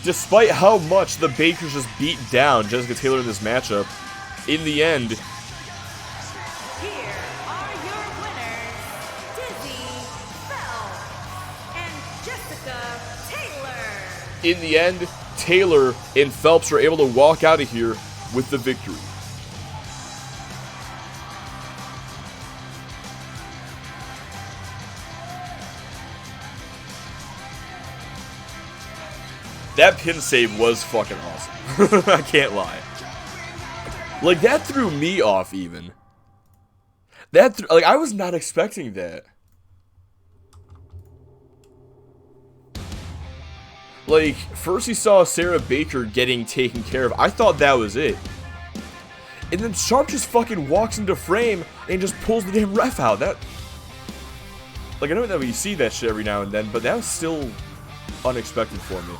despite how much the Bakers just beat down Jessica Taylor in this matchup, in the end, Here are your winners, Izzy Phelps and Jessica in the end, Taylor and Phelps were able to walk out of here with the victory. That pin save was fucking awesome. I can't lie. Like, that threw me off even. Like, I was not expecting that. Like, first you saw Sarah Baker getting taken care of. I thought that was it. And then Sharp just fucking walks into frame and just pulls the damn ref out. That... Like, I know that we see that shit every now and then, but that was still unexpected for me.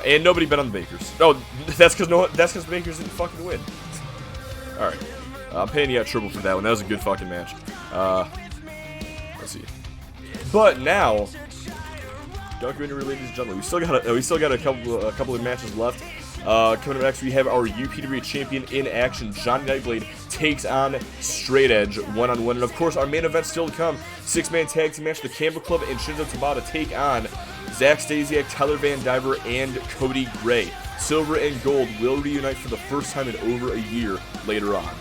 And nobody bet on the Bakers. Oh, that's because Bakers didn't fucking win. Alright. I'm paying you out triple for that one. That was a good fucking match. Let's see. But now... Dark Arena, ladies and gentlemen, we still got a couple of matches left. Coming up next, we have our UPW champion in action. Johnny Nightblade takes on Straight Edge one-on-one, and of course, our main event still to come: 6-man tag team match. The Campbell Club and Shinzo Tabata take on Zach Stasiak, Tyler Van Diver, and Cody Gray. Silver and Gold will reunite for the first time in over a year later on.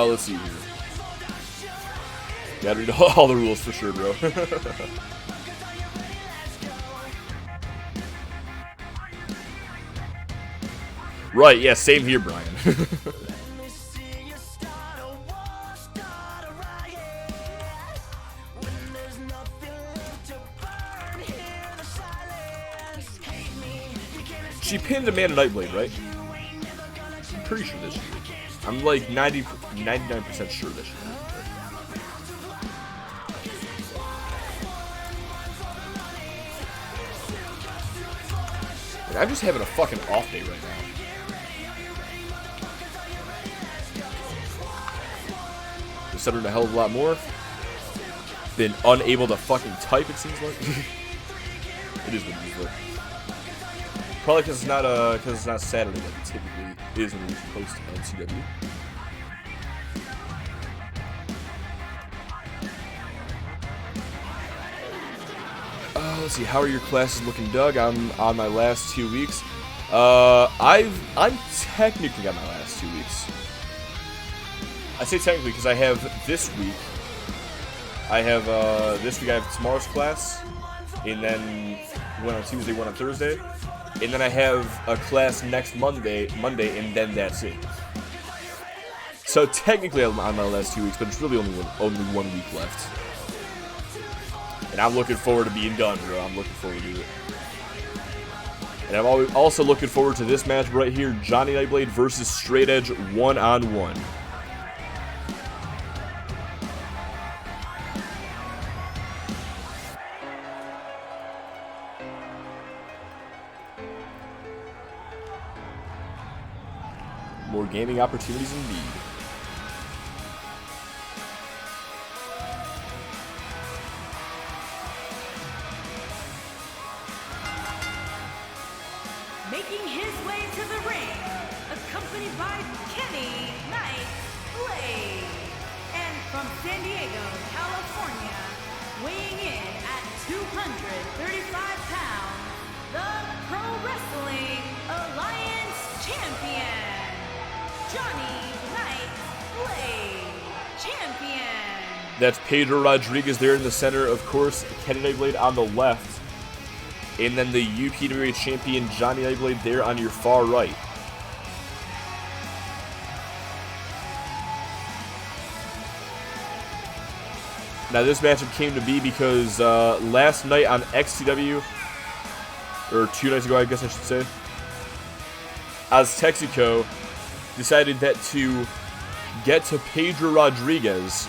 Let's see here. Gotta read all the rules for sure, bro. Right, yeah, same here, Brian. She pinned Amanda Nightblade, right? I'm pretty sure that she did. I'm like 99% sure that she did. I'm just having a fucking off day right now. Just stuttering a hell of a lot more. Been unable to fucking type, it seems like. It is what it is, though. Probably because it's not Saturday like it typically is when we post on CW. Let's see, how are your classes looking, Doug? I'm on my last 2 weeks. I'm technically on my last 2 weeks. I say technically because I have this week. This week I have tomorrow's class, and then one on Tuesday, one on Thursday, and then I have a class next Monday, and then that's it. So technically I'm on my last 2 weeks, but it's really only 1 week left. And I'm looking forward to being done, bro. I'm looking forward to it. And I'm also looking forward to this match right here. Johnny Nightblade versus Straight Edge one-on-one. More gaming opportunities indeed. Making his way to the ring, accompanied by Kenny Nightblade. And from San Diego, California, weighing in at 235 pounds, the Pro Wrestling Alliance Champion, Johnny Nightblade, Champion. That's Pedro Rodriguez there in the center, of course, Kenny Nightblade on the left. And then the UPW champion, Johnny Nightblade, there on your far right. Now, this matchup came to be because last night on XTW, or 2 nights ago, I guess I should say, Aztexico decided that to get to Pedro Rodriguez,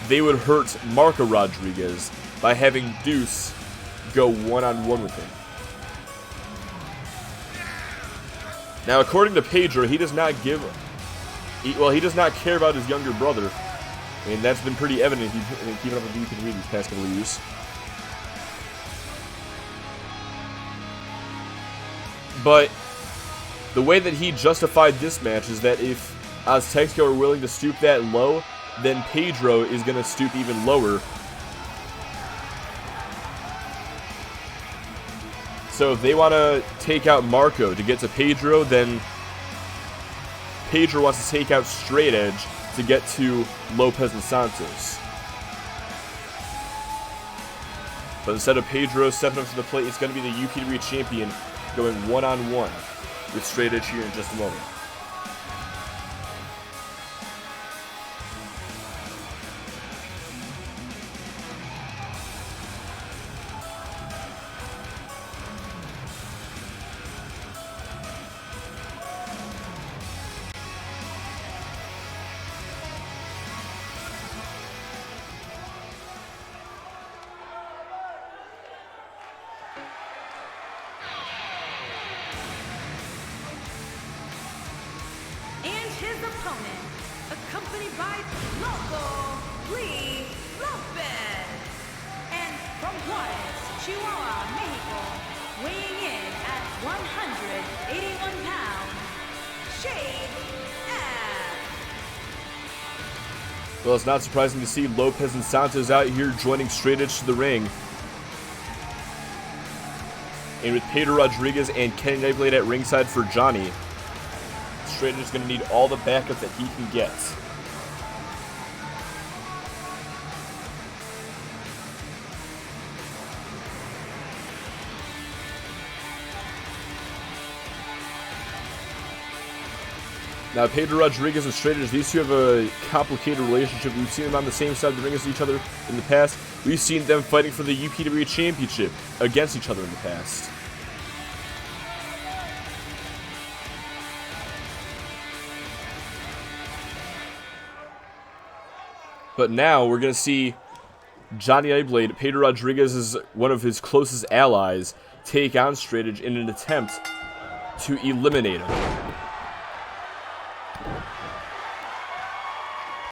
they would hurt Marco Rodriguez by having Deuce go one-on-one with him. Now, according to Pedro, he does not he does not care about his younger brother, and that's been pretty evident in keeping up with UPW these past couple of years. But the way that he justified this match is that if Aztexico are willing to stoop that low, then Pedro is going to stoop even lower. So if they want to take out Marco to get to Pedro, then Pedro wants to take out Straight Edge to get to Lopez and Santos. But instead of Pedro stepping up to the plate, it's going to be the UPW champion going one-on-one with Straight Edge here in just a moment. His opponent, accompanied by Loco Lee Lopez, and from Juarez, Chihuahua, Mexico, weighing in at 181 pounds, Shade F. Well, it's not surprising to see Lopez and Santos out here joining Straight Edge to the ring. And with Pedro Rodriguez and Kenny Nightblade at ringside for Johnny, Straight Edge is going to need all the backup that he can get. Now, Pedro Rodriguez and Straight Edge, these two have a complicated relationship. We've seen them on the same side of the ring as each other in the past. We've seen them fighting for the UPW Championship against each other in the past. But now we're going to see Johnny Nightblade, Pedro Rodriguez is one of his closest allies, take on Straight Edge in an attempt to eliminate him.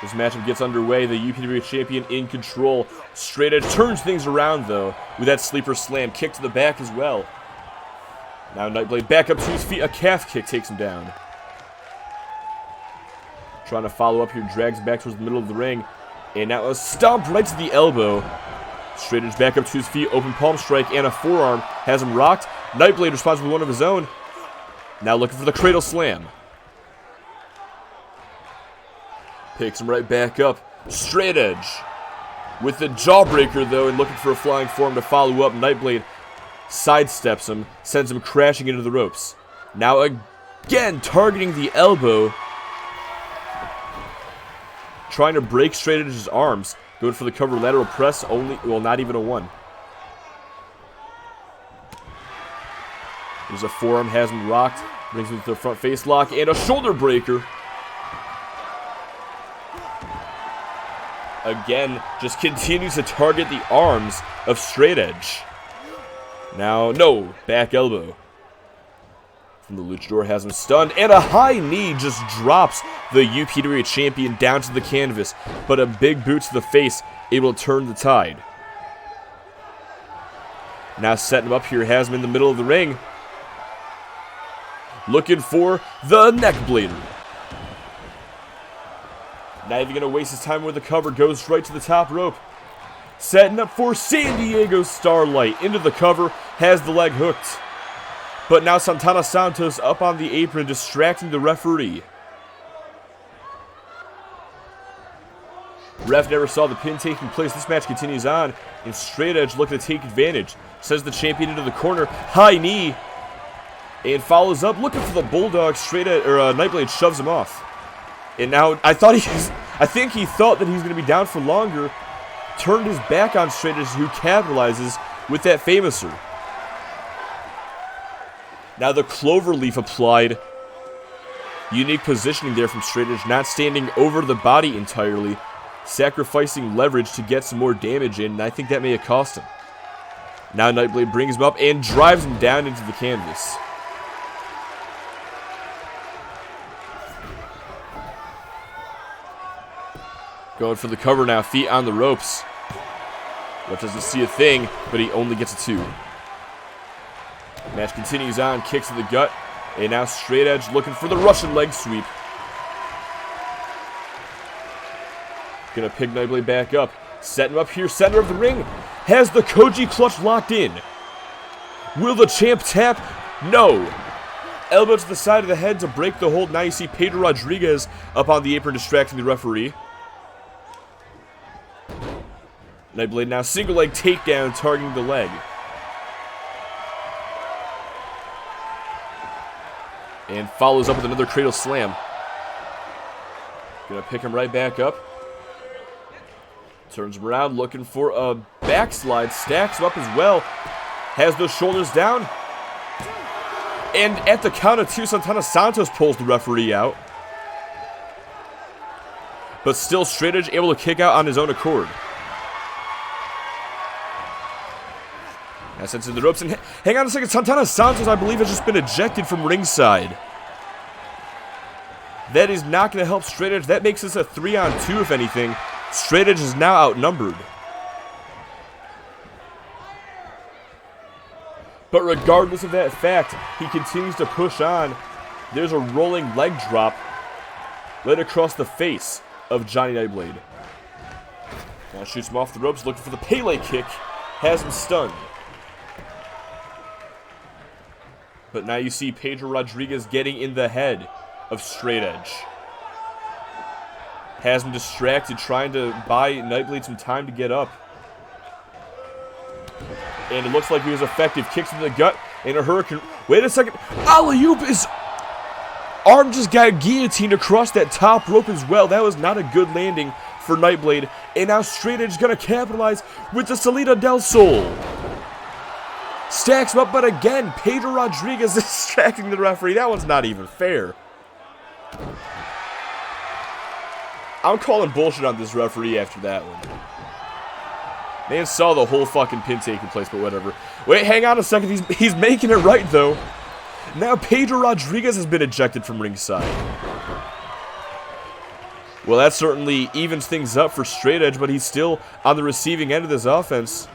This matchup gets underway, the UPW champion in control. Straight Edge turns things around though, with that sleeper slam, kick to the back as well. Now Nightblade back up to his feet, a calf kick takes him down. Trying to follow up here, drags back towards the middle of the ring. And now a stomp right to the elbow. Straight Edge back up to his feet, open palm strike and a forearm. Has him rocked. Nightblade responds with one of his own. Now looking for the cradle slam. Picks him right back up. Straight Edge with the jawbreaker though, and looking for a flying forearm to follow up. Nightblade sidesteps him, sends him crashing into the ropes. Now again targeting the elbow. Trying to break Straight Edge's arms. Going for the cover lateral press. Only, well, not even a one. There's a forearm, has him rocked. Brings him to the front face lock and a shoulder breaker. Again, just continues to target the arms of Straight Edge. Now, no, back elbow. From the luchador, has him stunned, and a high knee just drops the UPW champion down to the canvas, but a big boot to the face, able to turn the tide. Now setting him up here, has him in the middle of the ring. Looking for the neck blader. Not even going to waste his time with the cover, goes right to the top rope. Setting up for San Diego Starlight, into the cover, has the leg hooked. But now Santana Santos up on the apron, distracting the referee. Ref never saw the pin taking place. This match continues on, and Straight Edge looking to take advantage. Sends the champion into the corner, high knee, and follows up, looking for the bulldog. Straight Edge, or Nightblade shoves him off. And now I think he thought that he was going to be down for longer. Turned his back on Straight Edge, who capitalizes with that famouser. Now the clover leaf applied. Unique positioning there from Straight Edge, not standing over the body entirely. Sacrificing leverage to get some more damage in, and I think that may have cost him. Now Nightblade brings him up and drives him down into the canvas. Going for the cover now, feet on the ropes. Ref doesn't see a thing, but he only gets a 2. Match continues on, kicks to the gut, and now Straight Edge looking for the Russian leg sweep. Gonna pick Nightblade back up, set him up here, center of the ring, has the Koji clutch locked in. Will the champ tap? No. Elbow to the side of the head to break the hold. Now you see Pedro Rodriguez up on the apron distracting the referee. Nightblade now single leg takedown targeting the leg. And follows up with another cradle slam. Gonna pick him right back up. Turns him around looking for a backslide. Stacks him up as well. Has those shoulders down. And at the count of 2, Santana Santos pulls the referee out. But still, Straight Edge able to kick out on his own accord. Now sends in the ropes. And hang on a second. Santana Santos, I believe, has just been ejected from ringside. That is not going to help Straight Edge. That makes this a 3-on-2, if anything. Straight Edge is now outnumbered. But regardless of that fact, he continues to push on. There's a rolling leg drop right across the face of Johnny Nightblade. Now shoots him off the ropes, looking for the Pele kick. Has him stunned. But now you see Pedro Rodriguez getting in the head of Straight Edge. Has him distracted, trying to buy Nightblade some time to get up. And it looks like he was effective. Kicks him in the gut and a hurricane. Wait a second. Alley-oop, his arm just got guillotined across that top rope as well. That was not a good landing for Nightblade. And now Straight Edge is going to capitalize with the Salida del Sol. Stacks him up, but again, Pedro Rodriguez is distracting the referee. That one's not even fair. I'm calling bullshit on this referee after that one. Man saw the whole fucking pin taking place, but whatever. Wait, hang on a second. He's making it right, though. Now Pedro Rodriguez has been ejected from ringside. Well, that certainly evens things up for Straight Edge, but he's still on the receiving end of this offense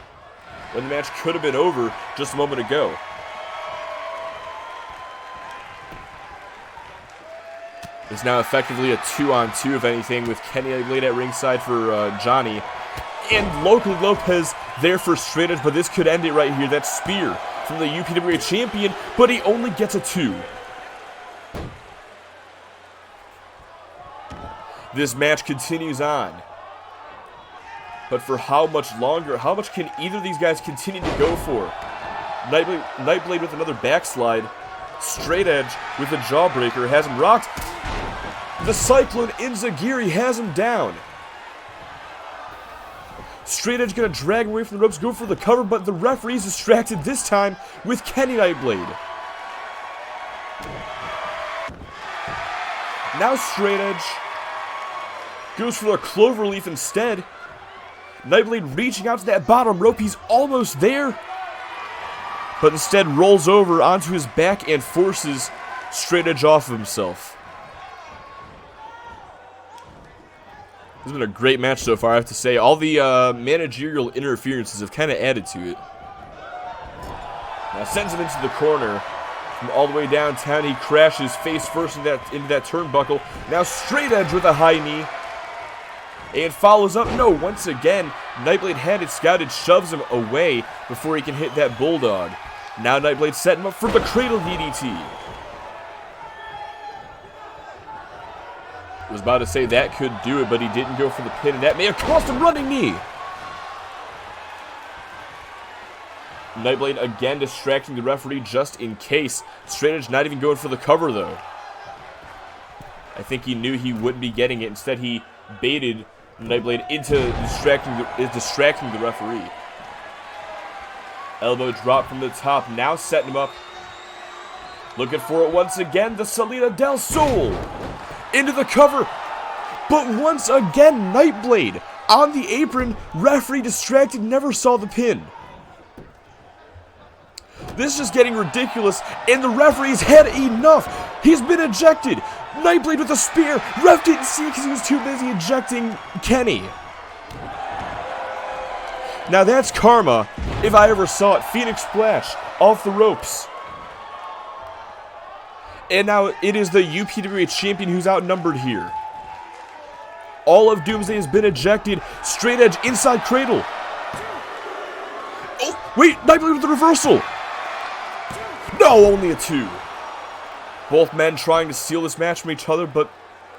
when the match could have been over just a moment ago. It's now effectively a 2-on-2, if anything, with Kenny Nightblade at ringside for Johnny. And Loco Lopez there for Straight Edge, but this could end it right here. That spear from the UPWA champion, but he only gets a 2. This match continues on. But for how much longer? How much can either of these guys continue to go for? Nightblade with another backslide. Straight Edge with a jawbreaker has him rocked. The Cyclone Inzagiri has him down. Straight Edge gonna drag him away from the ropes, go for the cover, but the referee's distracted this time with Kenny Nightblade. Now Straight Edge goes for the cloverleaf instead. Nightblade reaching out to that bottom rope. He's almost there, but instead rolls over onto his back and forces Straight Edge off of himself. This has been a great match so far, I have to say. All the managerial interferences have kind of added to it. Now sends him into the corner. From all the way downtown, he crashes face first into that turnbuckle. Now Straight Edge with a high knee. And follows up. No, once again, Nightblade had it scouted, shoves him away before he can hit that bulldog. Now Nightblade setting him up for the cradle DDT. I was about to say that could do it, but he didn't go for the pin, and that may have cost him running knee. Nightblade again distracting the referee just in case. Straight Edge not even going for the cover, though. I think he knew he wouldn't be getting it. Instead, he baited Nightblade into distracting the referee. Elbow drop from the top, now setting him up. Looking for it once again, the Salida del Sol. Into the cover, but once again, Nightblade on the apron. Referee distracted, never saw the pin. This is just getting ridiculous, and the referee's had enough. He's been ejected. Nightblade with a spear. Ref didn't see because he was too busy ejecting Kenny. Now that's karma, if I ever saw it. Phoenix Splash off the ropes. And now it is the UPWA champion who's outnumbered here. All of Doomsday has been ejected. Straight Edge inside cradle. Oh, wait, Nightblade with the reversal. No, only a 2. Both men trying to steal this match from each other, but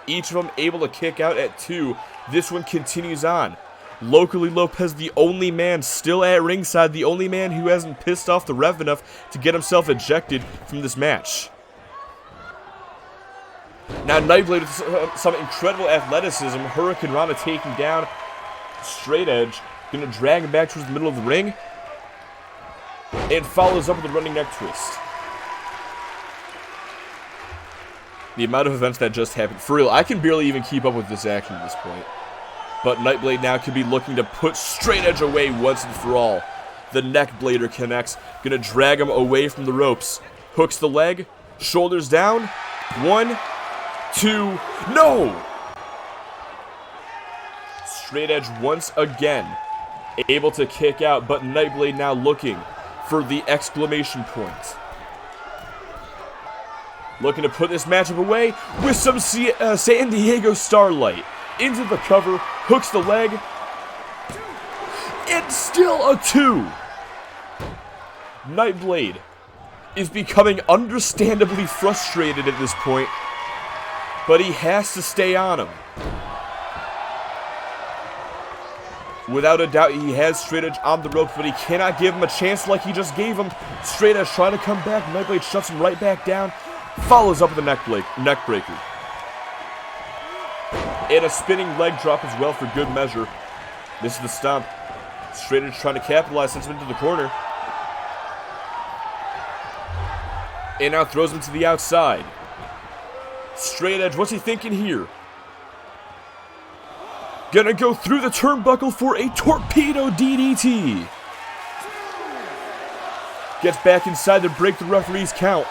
each of them able to kick out at 2. This one continues on. Locally Lopez, the only man still at ringside, the only man who hasn't pissed off the ref enough to get himself ejected from this match. Now Nightblade with some incredible athleticism, Hurricane Rana taking down Straight Edge, gonna drag him back towards the middle of the ring, and follows up with a running neck twist. The amount of events that just happened, for real, I can barely even keep up with this action at this point. But Nightblade now could be looking to put Straight Edge away once and for all. The neck blader connects, gonna drag him away from the ropes. Hooks the leg, shoulders down. 1, 2, no! Straight Edge once again able to kick out, but Nightblade now looking for the exclamation point. Looking to put this matchup away with some San Diego Starlight. Into the cover, hooks the leg. It's still a 2. Nightblade is becoming understandably frustrated at this point, but he has to stay on him. Without a doubt, he has Straight Edge on the ropes, but he cannot give him a chance like he just gave him. Straight Edge trying to come back. Nightblade shuts him right back down. Follows up with a neck breaker. And a spinning leg drop as well for good measure. This is the stomp. Straight Edge trying to capitalize, sends him into the corner. And now throws him to the outside. Straight Edge, what's he thinking here? Gonna go through the turnbuckle for a torpedo DDT. Gets back inside to break the referee's count.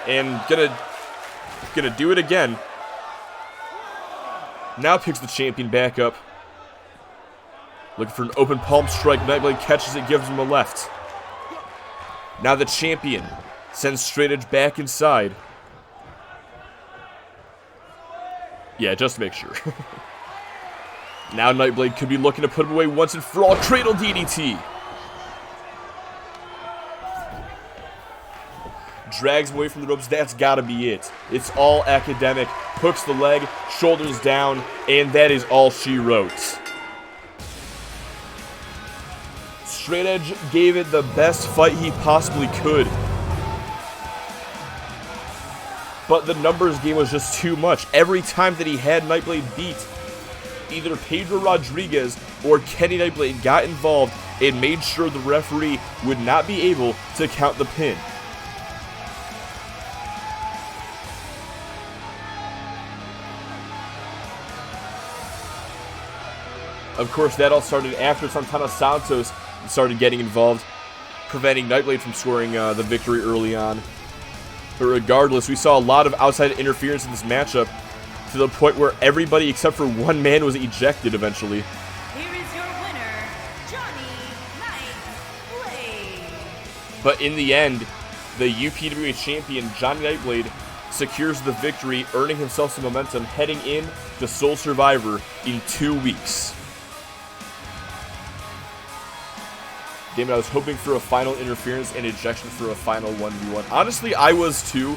And gonna do it again. Now picks the champion back up. Looking for an open palm strike. Nightblade catches it, gives him a left. Now the champion sends Straight Edge back inside. Yeah, just to make sure. Now Nightblade could be looking to put him away once and for all. Cradle DDT. Drags him away from the ropes. That's gotta be it. It's all academic. Hooks the leg, shoulders down, and that is all she wrote. Straight Edge gave it the best fight he possibly could. But the numbers game was just too much. Every time that he had Nightblade beat, either Pedro Rodriguez or Kenny Nightblade got involved and made sure the referee would not be able to count the pin. Of course, that all started after Santana Santos started getting involved, preventing Nightblade from scoring the victory early on. But regardless, we saw a lot of outside interference in this matchup to the point where everybody except for one man was ejected eventually. Here is your winner, Johnny Nightblade. But in the end, the UPWA champion, Johnny Nightblade, secures the victory, earning himself some momentum heading in to Sole Survivor in 2 weeks. Damn it, I was hoping for a final interference and ejection for a final 1v1. Honestly, I was too,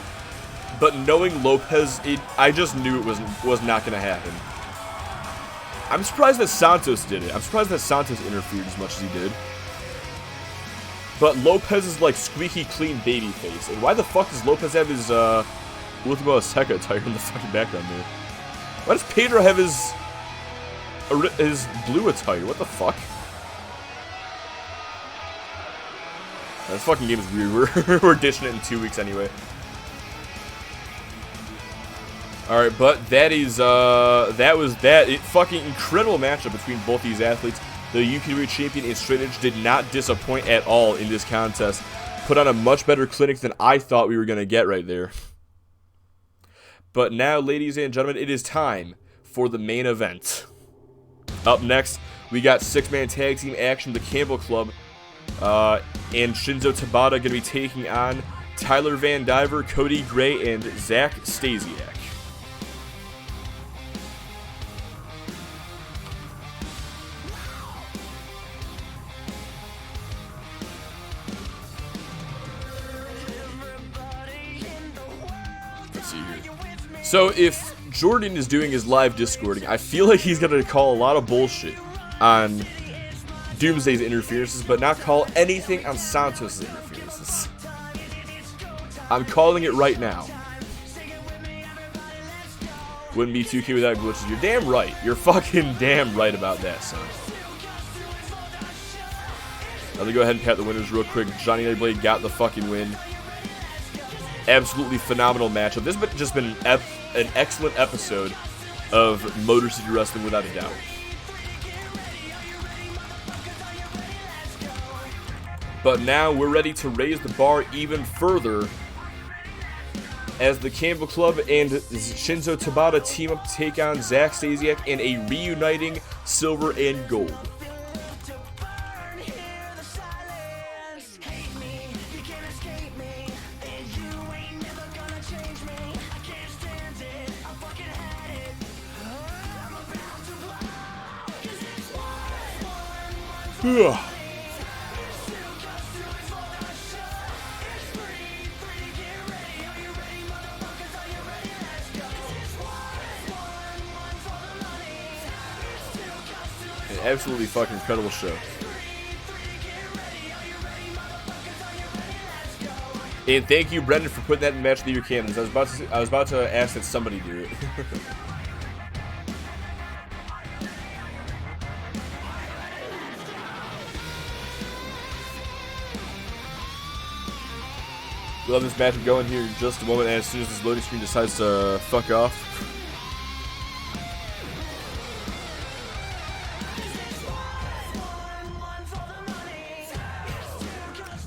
but knowing Lopez, I just knew it was not going to happen. I'm surprised that Santos did it. I'm surprised that Santos interfered as much as he did. But Lopez is like squeaky clean babyface. And why the fuck does Lopez have his Ultimo Azteca attire in the fucking background there? Why does Pedro have his blue attire? What the fuck? This fucking game is weird. We're ditching it in 2 weeks anyway. Alright, but that is, that was that. Fucking incredible matchup between both these athletes. The UPWA champion and Straight Edge did not disappoint at all in this contest. Put on a much better clinic than I thought we were going to get right there. But now, ladies and gentlemen, it is time for the main event. Up next, we got 6-man tag team action, the Campbell Club. And Shinzo Tabata going to be taking on Tyler Van Diver, Cody Gray, and Zach Stasiak. So if Jordan is doing his live Discording, I feel like he's going to call a lot of bullshit on Doomsday's interferences, but not call anything on Santos' interferences. I'm calling it right now. Wouldn't be 2K without glitches. You're damn right. You're fucking damn right about that, son. Let me go ahead and pat the winners real quick. Johnny Nightblade got the fucking win. Absolutely phenomenal matchup. This has just been an excellent episode of Motor City Wrestling without a doubt. But now we're ready to raise the bar even further as the Campbell Club and Shinzo Tabata team up to take on Zack Stasiak in a reuniting silver and gold. Ugh. An absolutely fucking incredible show. And thank you, Brendan, for putting that in Match of the Year canons. I was about to ask that somebody do it. We'll have this matchup going here in just a moment, and as soon as this loading screen decides to fuck off.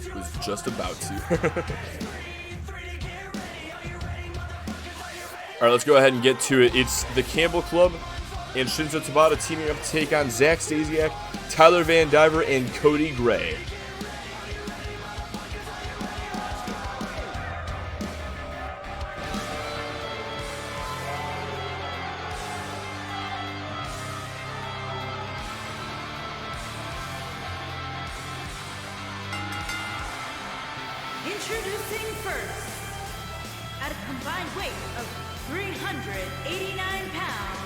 It was just about to. Alright, let's go ahead and get to it. It's the Campbell Club and Shinzo Tabata teaming up to take on Zack Stasiak, Tyler Van Diver, and Cody Gray. Introducing first, at a combined weight of 389 pounds,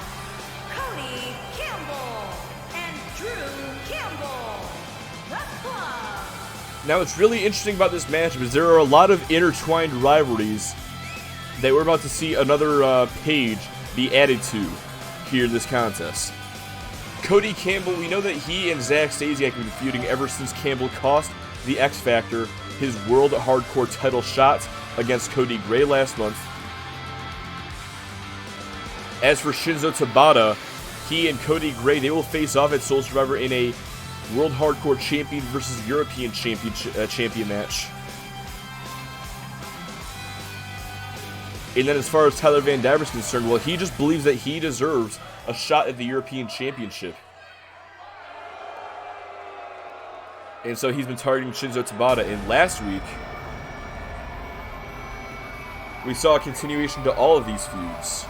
Cody Campbell and Drew Campbell, the Club. Now, what's really interesting about this matchup is there are a lot of intertwined rivalries that we're about to see another page be added to here in this contest. Cody Campbell, we know that he and Zack Stasiak have been feuding ever since Campbell cost the X Factor his World Hardcore title shot against Cody Gray last month. As for Shinzo Tabata, he and Cody Gray, they will face off at Soul Survivor in a World Hardcore Champion versus European Champion match. And then as far as Tyler Van Diver is concerned, well, he just believes that he deserves a shot at the European Championship. And so he's been targeting Shinzo Tabata. And last week, we saw a continuation to all of these feuds.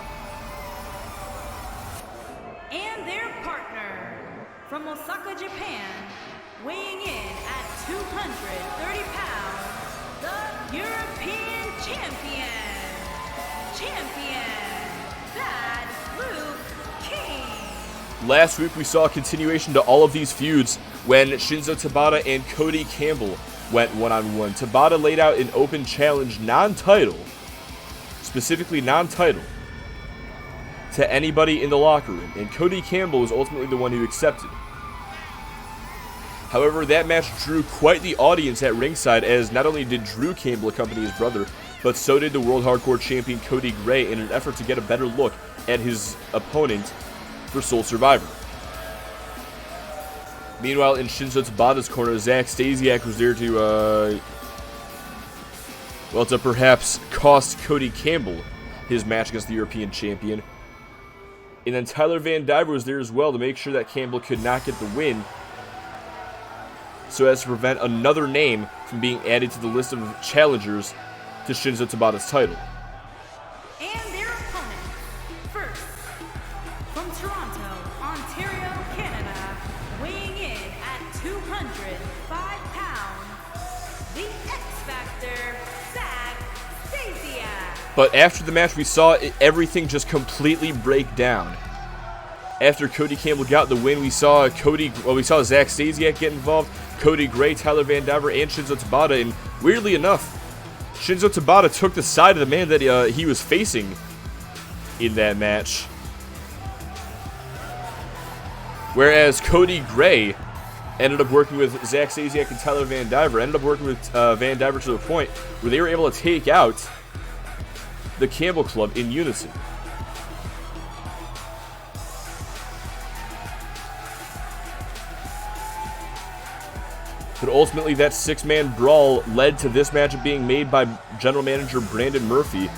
And their partner, from Osaka, Japan, weighing in at 230 pounds, the European Champion, Bad Luke King. Last week, we saw a continuation to all of these feuds when Shinzo Tabata and Cody Campbell went one-on-one. Tabata laid out an open challenge, non-title, specifically non-title, to anybody in the locker room, and Cody Campbell was ultimately the one who accepted. However, that match drew quite the audience at ringside, as not only did Drew Campbell accompany his brother, but so did the World Hardcore Champion Cody Gray in an effort to get a better look at his opponent for Soul Survivor. Meanwhile, in Shinzo Tabata's corner, Zack Stasiak was there to, to perhaps cost Cody Campbell his match against the European Champion. And then Tyler Van Diver was there as well to make sure that Campbell could not get the win, so as to prevent another name from being added to the list of challengers to Shinzo Tabata's title. And their opponent, first, from Toronto, Ontario, Canada, weighing in at 205 pounds, the X Factor, Zack Stasiak. But after the match, we saw everything just completely break down. After Cody Campbell got the win, we saw Zack Stasiak get involved, Cody Gray, Tyler Van Diver, and Shinzo Tabata. And weirdly enough, Shinzo Tabata took the side of the man that he was facing in that match. Whereas Cody Gray ended up working with Zack Stasiak and Tyler Van Diver, ended up working with Van Diver to the point where they were able to take out the Campbell Club in unison. But ultimately, that six-man brawl led to this matchup being made by general manager Brandon Murphy.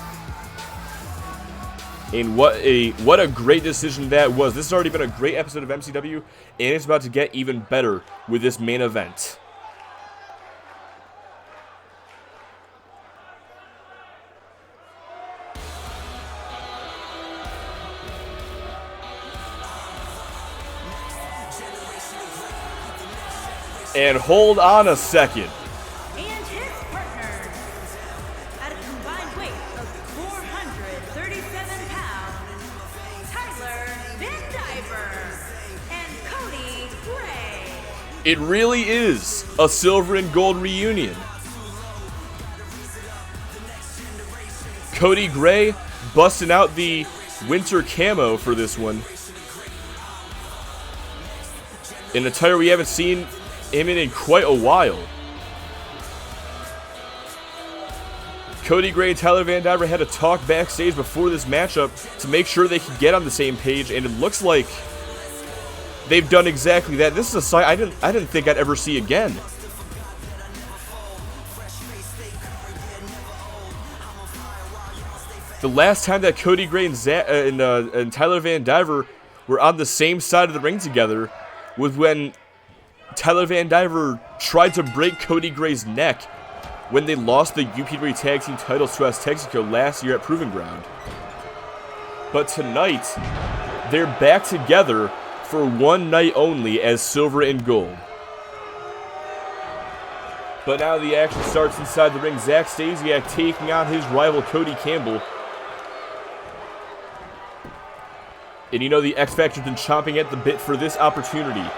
And what a great decision that was. This has already been a great episode of MCW, and it's about to get even better with this main event. And hold on a second. And his partners, at a combined weight of 437 pounds, Tyler Van Diver and Cody Gray. It really is a silver and gold reunion. Cody Gray busting out the winter camo for this one. An attire we haven't seen him in quite a while. Cody Gray and Tyler Van Diver had a talk backstage before this matchup to make sure they could get on the same page, and it looks like they've done exactly that. This is a sight I didn't think I'd ever see again. The last time that Cody Gray and Tyler Van Diver were on the same side of the ring together was when Tyler Van Diver tried to break Cody Gray's neck when they lost the UPW Tag Team titles to Aztexico last year at Proving Ground. But tonight, they're back together for one night only as Silver and Gold. But now the action starts inside the ring. Zack Stasiak taking on his rival Cody Campbell. And you know the X Factor's been chomping at the bit for this opportunity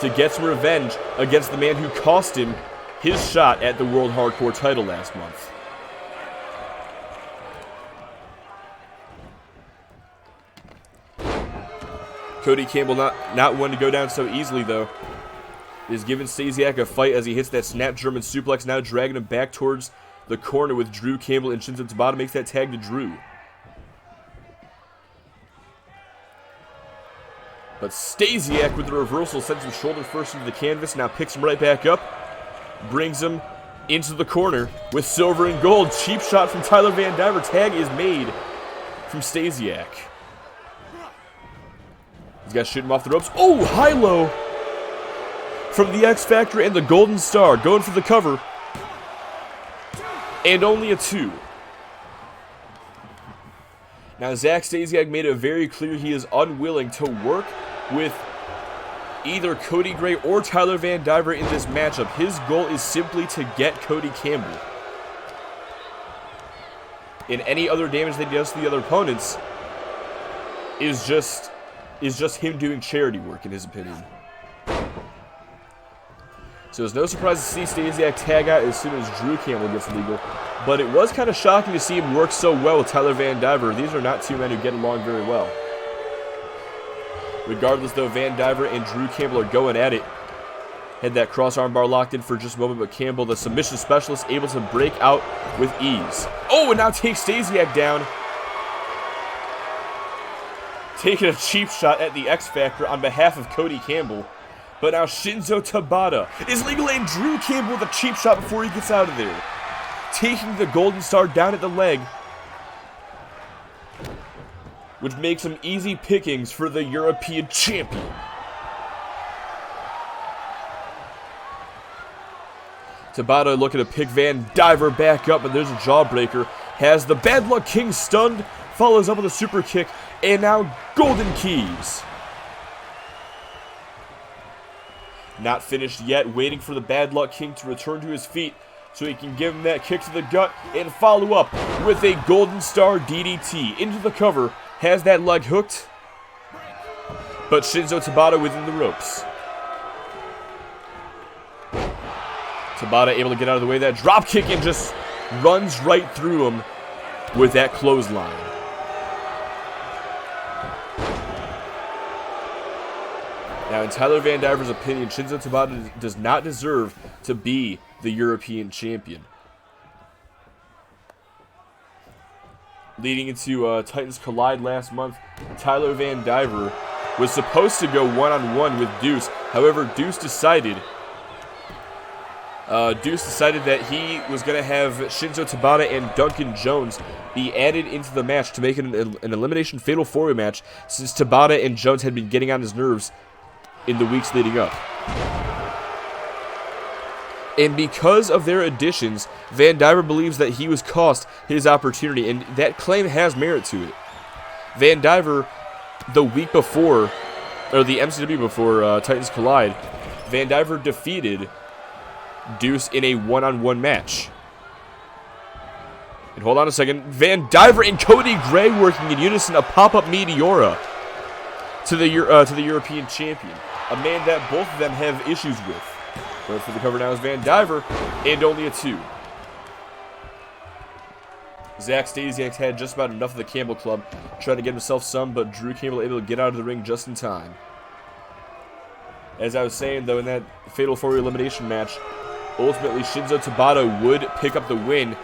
to get some revenge against the man who cost him his shot at the World Hardcore title last month. Cody Campbell not one to go down so easily, though. Is giving Stasiak a fight as he hits that snap German suplex, now dragging him back towards the corner with Drew Campbell, and Shinzo Tabata makes that tag to Drew. But Stasiak with the reversal sends him shoulder first into the canvas, now picks him right back up, brings him into the corner with Silver and Gold. Cheap shot from Tyler Van Diver. Tag is made from Stasiak. He's got to shoot him off the ropes. Oh, high-low from the X Factor and the Golden Star, going for the cover. And only a 2. Now, Zack Stasiak made it very clear he is unwilling to work with either Cody Gray or Tyler Van Diver in this matchup. His goal is simply to get Cody Campbell. And any other damage that he does to the other opponents is just him doing charity work, in his opinion. So it's no surprise to see Stasiak tag out as soon as Drew Campbell gets legal. But it was kind of shocking to see him work so well with Tyler Van Diver. These are not two men who get along very well. Regardless, though, Van Diver and Drew Campbell are going at it. Had that cross armbar locked in for just a moment, but Campbell, the submission specialist, able to break out with ease. Oh, and now takes Stasiak down. Taking a cheap shot at the X Factor on behalf of Cody Campbell. But now Shinzo Tabata is legal, and Drew Campbell with a cheap shot before he gets out of there. Taking the Golden Star down at the leg, which makes him easy pickings for the European champion. Tabata looking to pick Van Diver back up, but there's a jawbreaker. Has the Bad Luck King stunned, follows up with a super kick, and now Golden Keys. Not finished yet, waiting for the Bad Luck King to return to his feet. so he can give him that kick to the gut and follow up with a Golden Star DDT into the cover. Has that leg hooked, but Shinzo Tabata within the ropes. Tabata able to get out of the way of that drop kick and just runs right through him with that clothesline. Now, in Tyler Van Diver's opinion, Shinzo Tabata does not deserve to be the European champion. Leading into Titans Collide last month, Tyler Van Diver was supposed to go one-on-one with Deuce. However, Deuce decided that he was going to have Shinzo Tabata and Duncan Jones be added into the match to make it an elimination fatal four-way match, since Tabata and Jones had been getting on his nerves in the weeks leading up. And because of their additions, Van Diver believes that he was cost his opportunity, and that claim has merit to it. Van Diver, the week before, or the MCW before Titans Collide, Van Diver defeated Deuce in a one-on-one match. And hold on a second, Van Diver and Cody Gray working in unison, a pop-up Meteora to the European champion, a man that both of them have issues with. Going for the cover now is Van Diver, and only a 2. Zach Stasiak had just about enough of the Campbell Club, trying to get himself some, but Drew Campbell able to get out of the ring just in time. As I was saying, though, in that Fatal 4-Way elimination match, ultimately Shinzo Tabata would pick up the win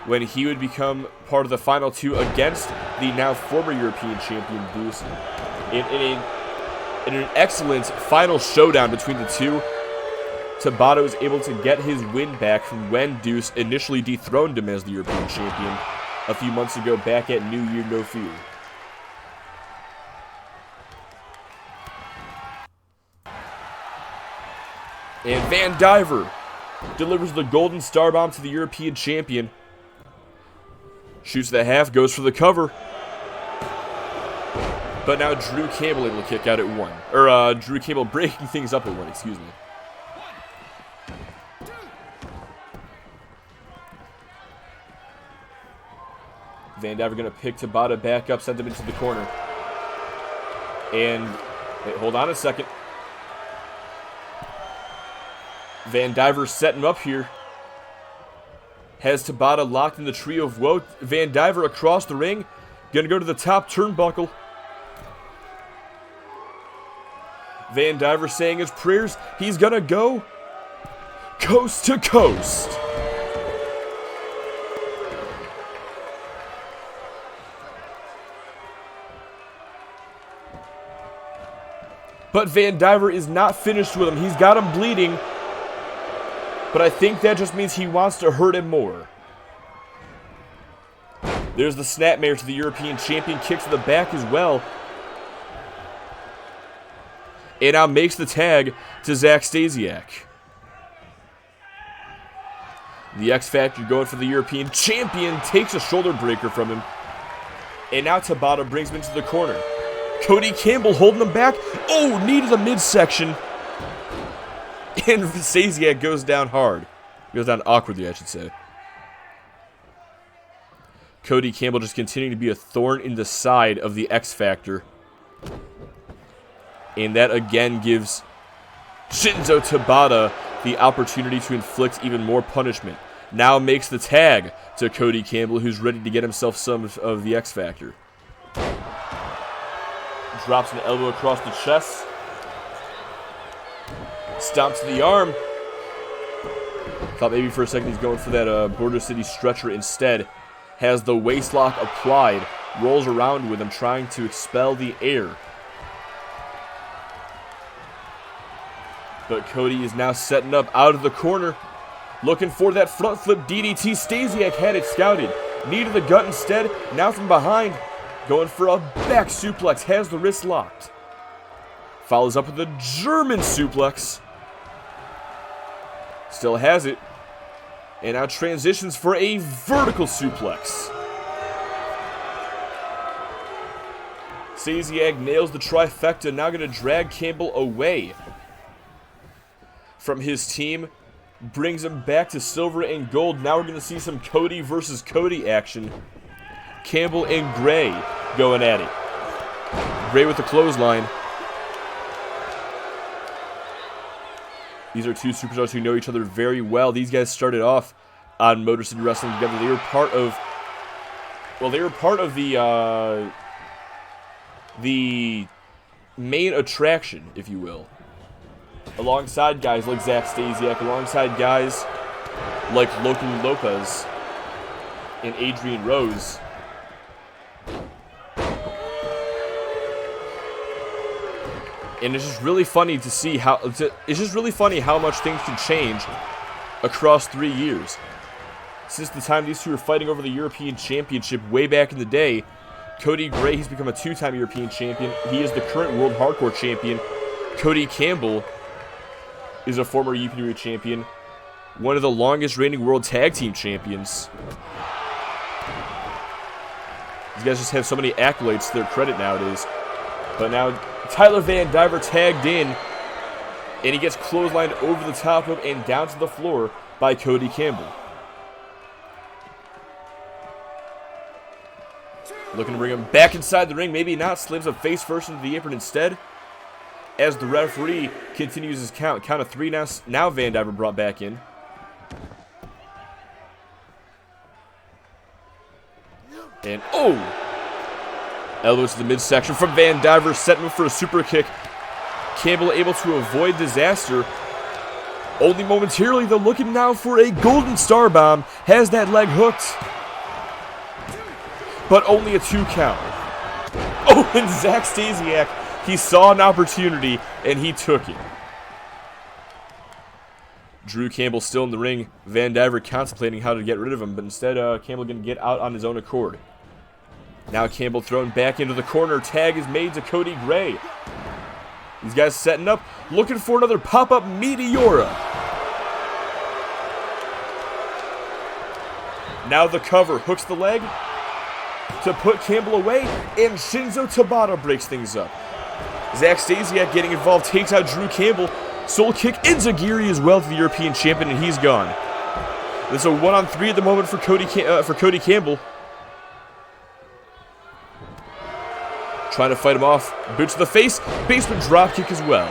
when he would become part of the final 2 against the now former European champion Deuce. In an excellent final showdown between the two, Tabata was able to get his win back from when Deuce initially dethroned him as the European champion a few months ago back at New Year No Fear. And Van Diver delivers the Golden Star Bomb to the European champion. Shoots the half, goes for the cover. But now Drew Campbell able to kick out at 1. Or Drew Campbell breaking things up at 1, excuse me. Van Diver going to pick Tabata back up, send him into the corner. And, wait, hold on a second. Van Diver setting him up here. Has Tabata locked in the Trio of Woe. Van Diver across the ring. Going to go to the top turnbuckle. Van Diver saying his prayers. He's going to go coast to coast. But Van Diver is not finished with him. He's got him bleeding. But I think that just means he wants to hurt him more. There's the snapmare to the European champion. Kick to the back as well. And now makes the tag to Zach Stasiak. The X Factor going for the European champion. Takes a shoulder breaker from him. And now Tabata brings him into the corner. Cody Campbell holding him back. Oh, knee to the midsection. And Stasiak goes down hard. Goes down awkwardly, I should say. Cody Campbell just continuing to be a thorn in the side of the X Factor. And that again gives Shinzo Tabata the opportunity to inflict even more punishment. Now makes the tag to Cody Campbell, who's ready to get himself some of the X Factor. Drops an elbow across the chest. Stomps to the arm. Thought maybe for a second he's going for that Border City stretcher instead. Has the waistlock applied. Rolls around with him, trying to expel the air. But Cody is now setting up out of the corner. Looking for that front flip DDT. Stasiak had it scouted. Knee to the gut instead. Now from behind. Going for a back suplex. Has the wrist locked. Follows up with a German suplex. Still has it. And now transitions for a vertical suplex. Stasiak nails the trifecta. Now going to drag Campbell away from his team. brings him back to silver and gold. Now we're going to see some Cody versus Cody action. Campbell and Gray going at it. Gray with the clothesline. These are two superstars who know each other very well. These guys started off on Motor City Wrestling together. They were part of, well, they were part of the main attraction, if you will. Alongside guys like Zach Stasiak, alongside guys like Loco Lopez and Adrian Rose. And it's just really funny to see how much things can change across 3 years. Since the time these two were fighting over the European Championship way back in the day, Cody Gray, he's become a 2-time European champion. He is the current World Hardcore Champion. Cody Campbell is a former UPW champion, one of the longest reigning World Tag Team Champions. These guys just have so many accolades to their credit nowadays. But now Tyler Van Diver tagged in, and he gets clotheslined over the top rope and down to the floor by Cody Campbell. Looking to bring him back inside the ring, maybe not, slams him face first into the apron instead. As the referee continues his count of 3 now Van Diver brought back in. And, oh! Elbow to the midsection from Van Diver, setting him for a super kick. Campbell able to avoid disaster. Only momentarily, though, looking now for a golden star bomb. Has that leg hooked. But only a 2 count. Oh, and Zach Stasiak, he saw an opportunity, and he took it. Drew Campbell still in the ring. Van Diver contemplating how to get rid of him, but instead Campbell going to get out on his own accord. Now Campbell thrown back into the corner. Tag is made to Cody Gray. These guys setting up, looking for another pop-up Meteora. Now the cover, hooks the leg to put Campbell away, and Shinzo Tabata breaks things up. Zach Stasiak getting involved, takes out Drew Campbell. Soul kick Enziguri as well to the European champion, and he's gone. There's a 1-on-3 at the moment for Cody Campbell. Trying to fight him off. Boot to the face. Basement dropkick as well.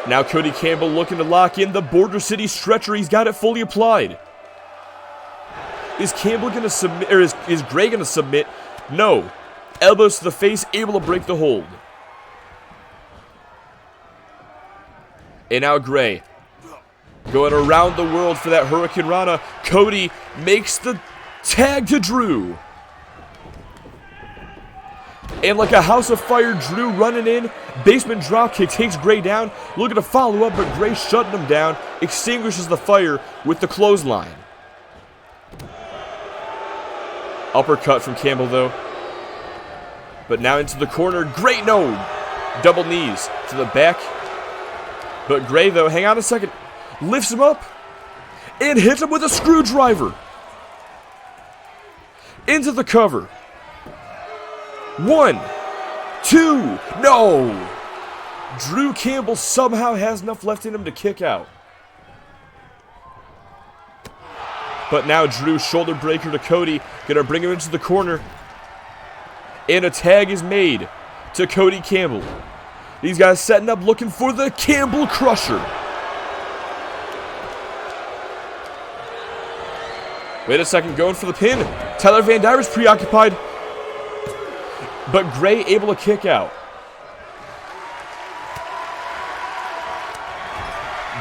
Now Cody Campbell looking to lock in the Border City stretcher. He's got it fully applied. Is Campbell going to submit, or is Gray going to submit? No. Elbows to the face, able to break the hold. And now Gray going around the world for that Hurricane Rana. Cody makes the tag to Drew. And like a house of fire, Drew running in. Basement dropkick takes Gray down. Looking to follow up, but Gray shutting him down. Extinguishes the fire with the clothesline. Uppercut from Campbell, though. But now into the corner. Great no. Double knees to the back. But Gray, though, hang on a second. Lifts him up and hits him with a screwdriver. Into the cover. 1, 2, no! Drew Campbell somehow has enough left in him to kick out. But now Drew, shoulder breaker to Cody, gonna bring him into the corner. And a tag is made to Cody Campbell. These guys setting up, looking for the Campbell Crusher. Wait a second, going for the pin. Tyler Van Diver's preoccupied. But Gray able to kick out.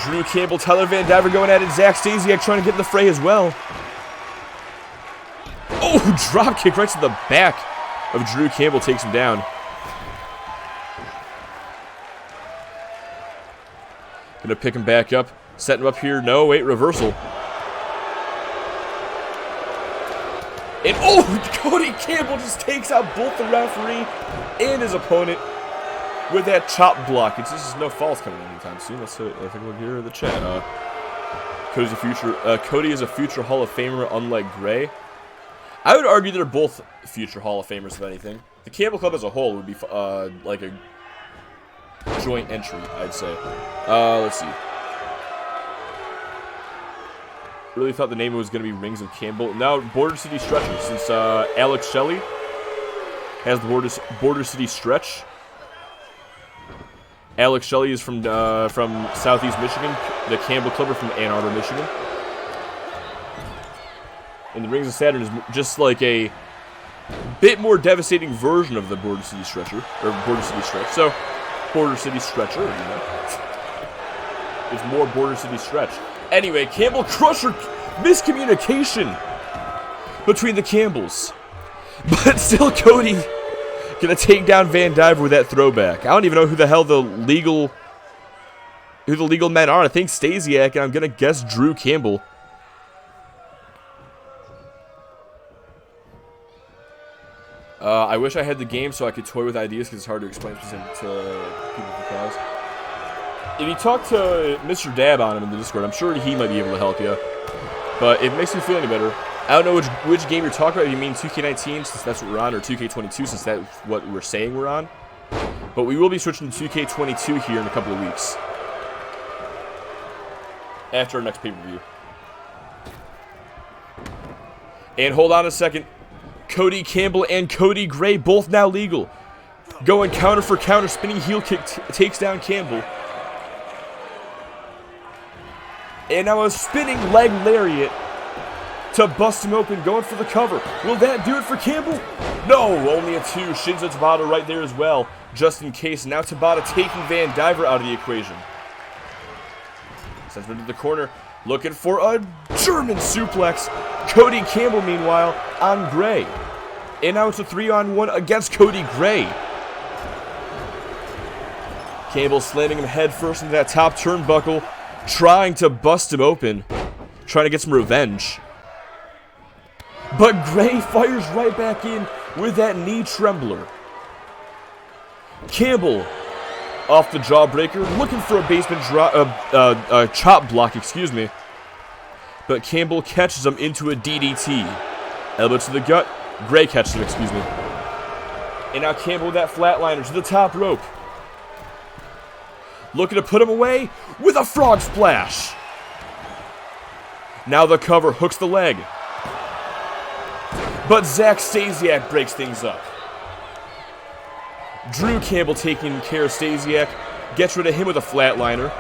Drew Campbell, Tyler Van Diver going at it. Zach Stasiak trying to get in the fray as well. Oh, drop kick right to the back of Drew Campbell, takes him down. Gonna pick him back up. Set him up here. No, wait, reversal. And oh, Cody Campbell just takes out both the referee and his opponent with that chop block. It's just no falls coming anytime soon. Let's take a look here in the chat. Cody is a future Hall of Famer, unlike Gray. I would argue they're both future Hall of Famers, if anything. The Campbell Club as a whole would be like a joint entry, I'd say. Let's see. Really thought the name was going to be Rings of Campbell. Now, Border City Stretcher, since Alex Shelley has the Border City Stretch. Alex Shelley is from Southeast Michigan. The Campbell Club are from Ann Arbor, Michigan. And the Rings of Saturn is just like a bit more devastating version of the Border City Stretcher, or Border City Stretch. So, Border City Stretcher, you know. It's more Border City Stretch. Anyway, Campbell Crusher, miscommunication between the Campbells. But still, Cody gonna take down Van Diver with that throwback. I don't even know who the hell the legal men are. I think Stasiak, and I'm gonna guess Drew Campbell. I wish I had the game so I could toy with ideas because it's hard to explain to people because. If you talk to Mr. Dab on him in the Discord, I'm sure he might be able to help you. But if it makes me feel any better, I don't know which game you're talking about. If you mean 2K19, since that's what we're on, or 2K22, since that's what we're saying we're on. But we will be switching to 2K22 here in a couple of weeks. After our next pay-per-view. And hold on a second. Cody Campbell and Cody Gray, both now legal. Going counter for counter, spinning heel kick takes down Campbell. And now a spinning leg lariat to bust him open, going for the cover. Will that do it for Campbell? No, only a 2. Shinzo Tabata right there as well, just in case. Now Tabata taking Van Diver out of the equation. Sends him into the corner, looking for a German suplex. Cody Campbell, meanwhile, on Gray. And now it's a 3-on-1 against Cody Gray. Campbell slamming him head first into that top turnbuckle, trying to bust him open, trying to get some revenge. But Gray fires right back in with that knee trembler. Campbell off the jawbreaker, looking for a basement chop block, excuse me. But Campbell catches him into a DDT. Elbow to the gut. Gray catches him, excuse me. And now Campbell with that flatliner to the top rope. Looking to put him away with a frog splash. Now the cover hooks the leg. But Zach Stasiak breaks things up. Drew Campbell taking care of Stasiak. Gets rid of him with a flatliner.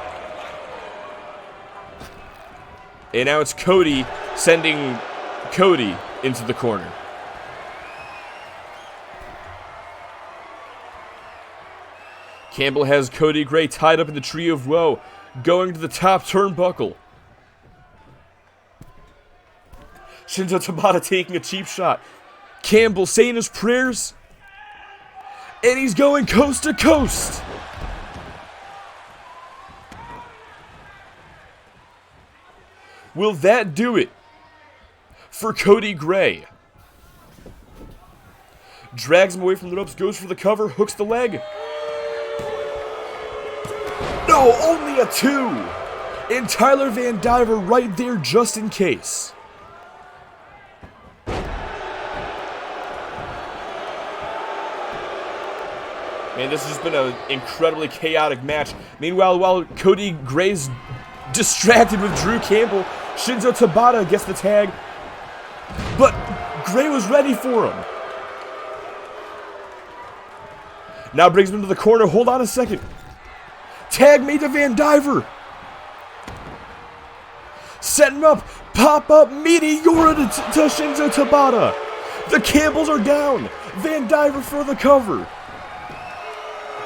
And now it's Cody sending Cody into the corner. Campbell has Cody Gray tied up in the Tree of Woe, going to the top turnbuckle. Shinzo Tabata taking a cheap shot. Campbell saying his prayers. And he's going coast to coast. Will that do it for Cody Gray? Drags him away from the ropes, goes for the cover, hooks the leg. No, only a 2. And Tyler Van Diver right there just in case. Man, this has just been an incredibly chaotic match. Meanwhile, while Cody Gray's distracted with Drew Campbell, Shinzo Tabata gets the tag. But Gray was ready for him. Now brings him to the corner. Hold on a second. Tag made to Van Diver. Set him up. Pop up Meteora to Shinzo Tabata. The Campbells are down. Van Diver for the cover.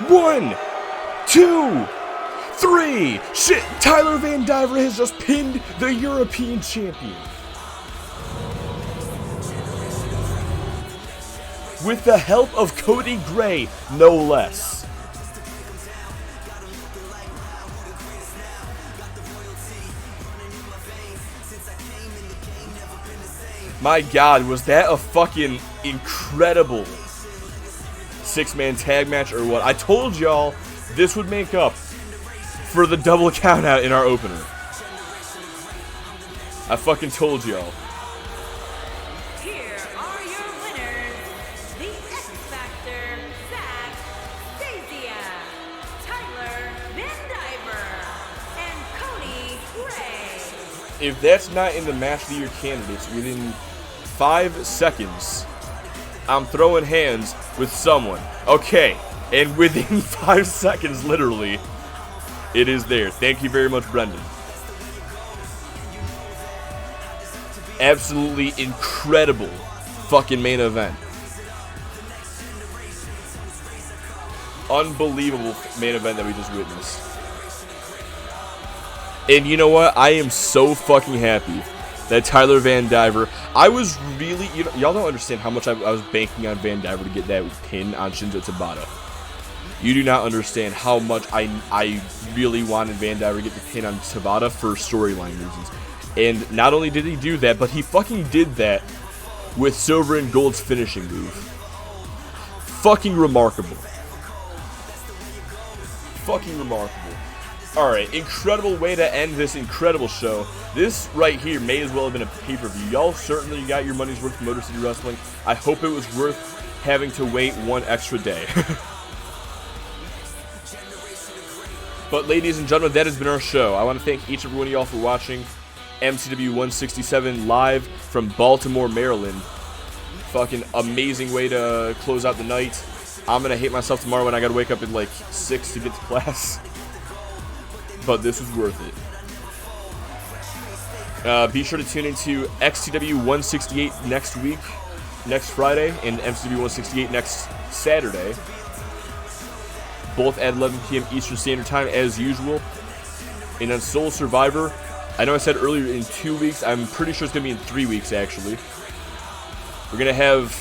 1, 2, 3. Shit, Tyler Van Diver has just pinned the European champion. With the help of Cody Gray, no less. My God, was that a fucking incredible 6-man tag match or what? I told y'all this would make up for the double countout in our opener. I fucking told y'all. Here are If that's not in the Match of the Year candidates, within 5 seconds, I'm throwing hands with someone. Okay, and within 5 seconds, literally, it is there. Thank you very much, Brendan. Absolutely incredible fucking main event. Unbelievable main event that we just witnessed. And you know what? I am so fucking happy that Tyler Van Diver. I was really, y'all don't understand how much I was banking on Van Diver to get that pin on Shinzo Tabata. You do not understand how much I really wanted Van Diver to get the pin on Tabata for storyline reasons. And not only did he do that, but he fucking did that with Silver and Gold's finishing move. Fucking remarkable. Fucking remarkable. Alright, incredible way to end this incredible show. This right here may as well have been a pay-per-view. Y'all certainly got your money's worth from Motor City Wrestling. I hope it was worth having to wait one extra day. But ladies and gentlemen, that has been our show. I want to thank each and every one of y'all for watching MCW 167 live from Baltimore, Maryland. Fucking amazing way to close out the night. I'm going to hate myself tomorrow when I got to wake up at like 6 to get to class. But this was worth it. Be sure to tune into XTW 168 next week, next Friday, and MCW 168 next Saturday. Both at 11 p.m. Eastern Standard Time as usual. And on Soul Survivor, I know I said earlier in 2 weeks. I'm pretty sure it's going to be in 3 weeks, actually. We're going to have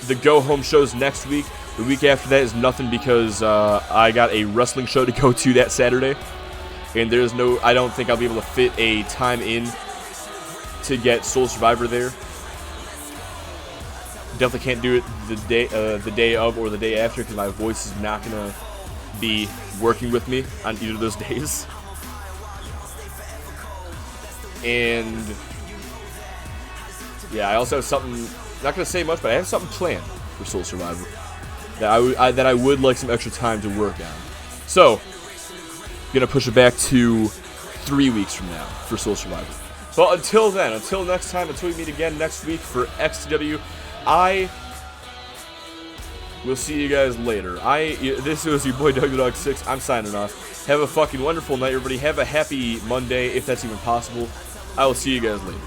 the go-home shows next week. The week after that is nothing because I got a wrestling show to go to that Saturday. And there's no, I don't think I'll be able to fit a time in to get Soul Survivor there. Definitely can't do it the day of or the day after because my voice is not gonna be working with me on either of those days. And yeah, I also have something. Not gonna say much, but I have something planned for Soul Survivor that I would like some extra time to work on. So. Gonna push it back to 3 weeks from now for Soul Survivor. But until then, until next time, until we meet again next week for XTW, I will see you guys later. This was your boy DougDog6. I'm signing off. Have a fucking wonderful night, everybody. Have a happy Monday, if that's even possible. I will see you guys later.